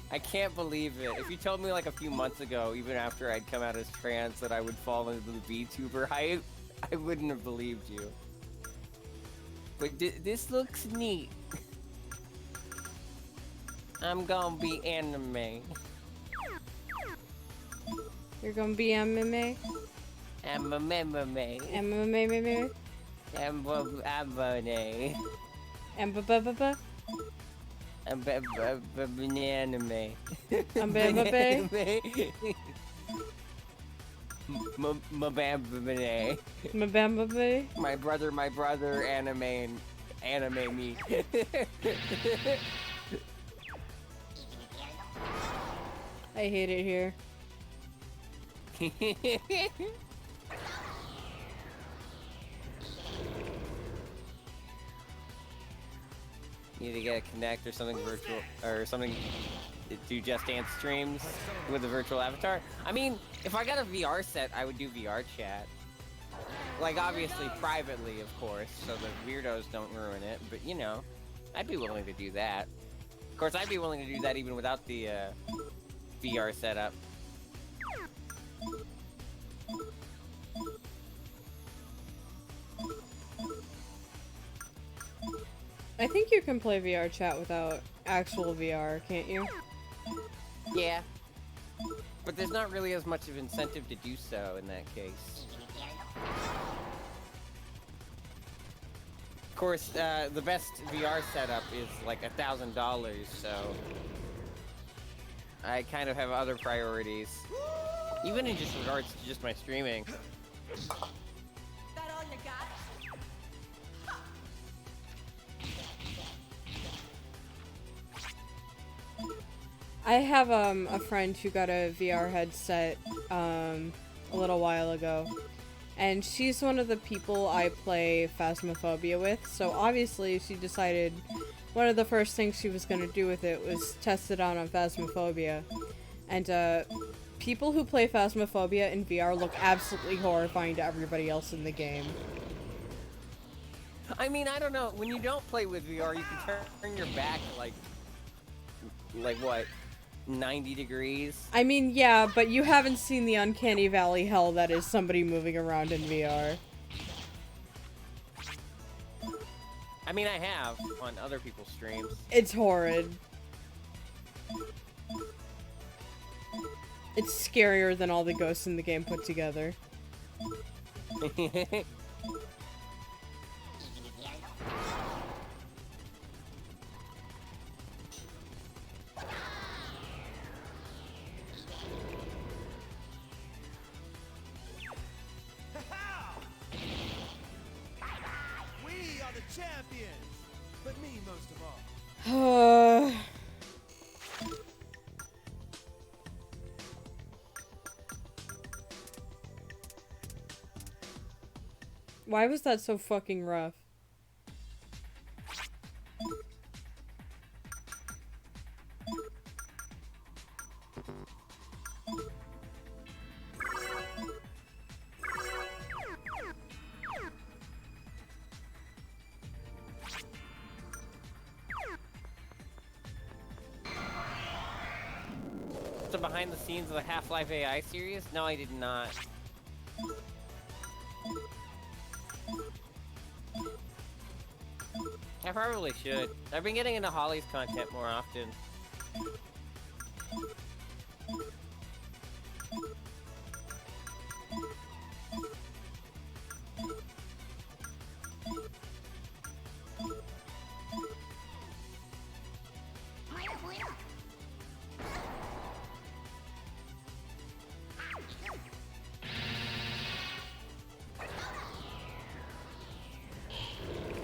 I can't believe it. If you told me like a few months ago, even after I'd come out as trans, that I would fall into the VTuber hype, I wouldn't have believed you. But this looks neat. I'm gonna be anime. You're gonna be MMA? MMA. MMA? Ambone. Amba-ba-ba-ba? Bananame. Amba-ba-ba? Mabambane. Mabamba-ba? My brother, anime me. I hate it here. Need to get a Connect or something virtual, or something to do Just Dance streams with a virtual avatar. I mean, if I got a VR set, I would do VR chat. Like, obviously, privately, of course, so the weirdos don't ruin it, but you know, I'd be willing to do that. Of course, I'd be willing to do that even without the VR setup. I think you can play VR chat without actual VR, can't you? Yeah. But there's not really as much of incentive to do so in that case. Of course, the best VR setup is like $1,000, so I kind of have other priorities. Even in just regards to just my streaming. That all you got? I have a friend who got a VR headset a little while ago, and she's one of the people I play Phasmophobia with, so obviously she decided one of the first things she was going to do with it was test it out on Phasmophobia. And people who play Phasmophobia in VR look absolutely horrifying to everybody else in the game. I mean, I don't know, when you don't play with VR, you can turn your back like what, 90 degrees? I mean, yeah, but you haven't seen the uncanny valley hell that is somebody moving around in VR. I mean, I have on other people's streams. It's horrid. It's scarier than all the ghosts in the game put together. We are the champions, but me most of all. Why was that so fucking rough? So behind the scenes of the Half-Life AI series? No, I did not. I probably should. I've been getting into Holly's content more often.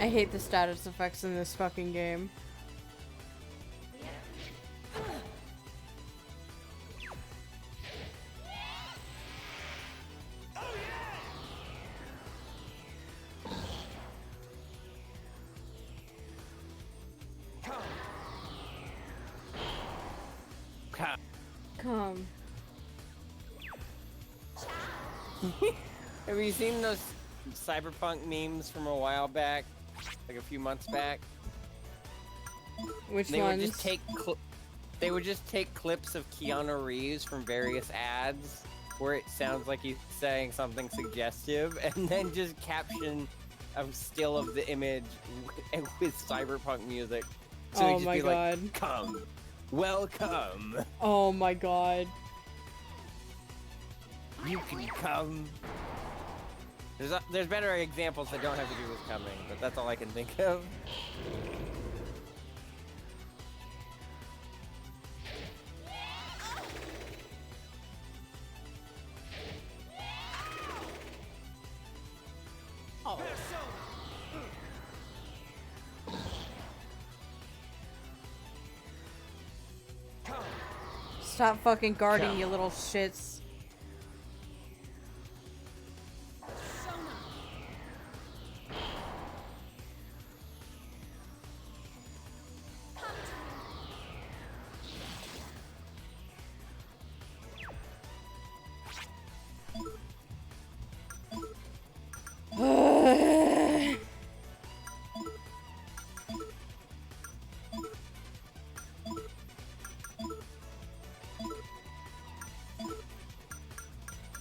I hate the status effects in this fucking game. Come. Have you seen those cyberpunk memes from a while back? Like a few months back? Which They ones? would just take they would just take clips of Keanu Reeves from various ads where it sounds like he's saying something suggestive, and then just caption a still of the image with cyberpunk music. So Oh it'd just my be god. like, come, welcome, Oh my god. you can come. There's better examples that don't have to do with coming, but that's all I can think of. Stop fucking guarding, you little shits.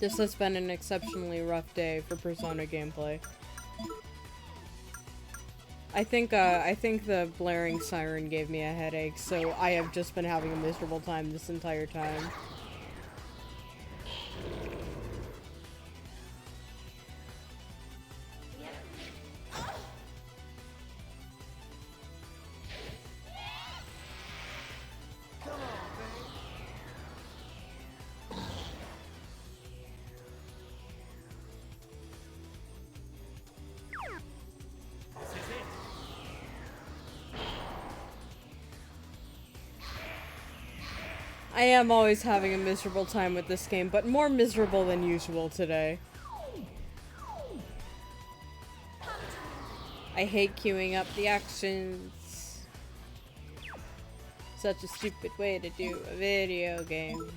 This has been an exceptionally rough day for Persona gameplay. I think the blaring siren gave me a headache, so I have just been having a miserable time this entire time. I am always having a miserable time with this game, but more miserable than usual today. I hate queuing up the actions. Such a stupid way to do a video game.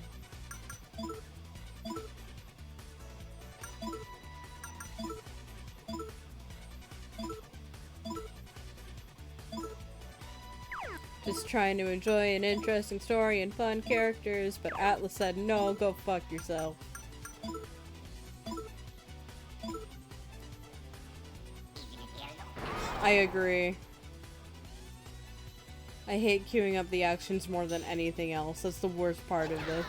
Just trying to enjoy an interesting story and fun characters, but Atlas said, no, go fuck yourself. I agree. I hate queuing up the actions more than anything else. That's the worst part of this.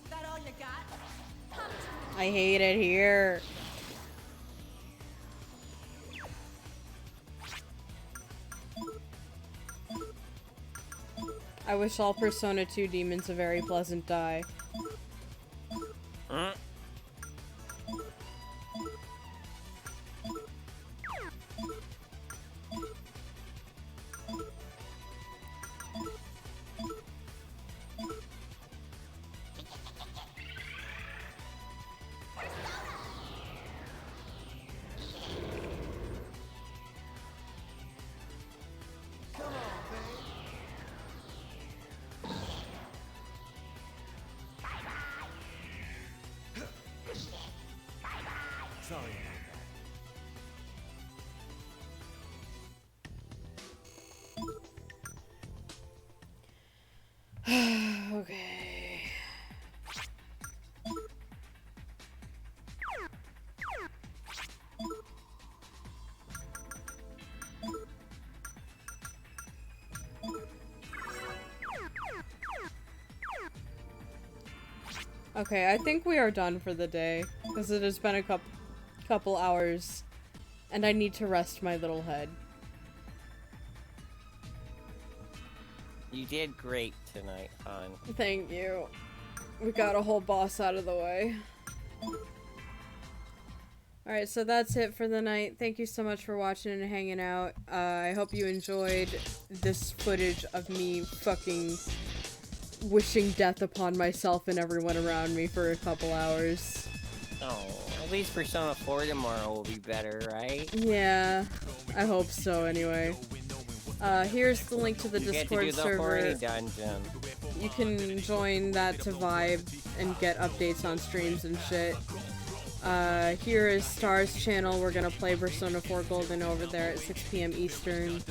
That all you got? Come to me. I hate it here. I wish all Persona 2 demons a very pleasant die. Sorry about Okay. Okay, I think we are done for the day, because it has been a couple hours, and I need to rest my little head. You did great tonight, hon. Thank you. We got a whole boss out of the way. Alright, so that's it for the night. Thank you so much for watching and hanging out. I hope you enjoyed this footage of me fucking wishing death upon myself and everyone around me for a couple hours. Oh, at least Persona 4 tomorrow will be better, right? Yeah, I hope so anyway. Here's the link to the You Discord get to do the server. horny dungeon. You can join that to vibe and get updates on streams and shit. Here is Star's channel. We're gonna play Persona 4 Golden over there at 6 p.m. Eastern.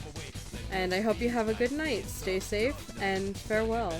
And I hope you have a good night. Stay safe, and farewell.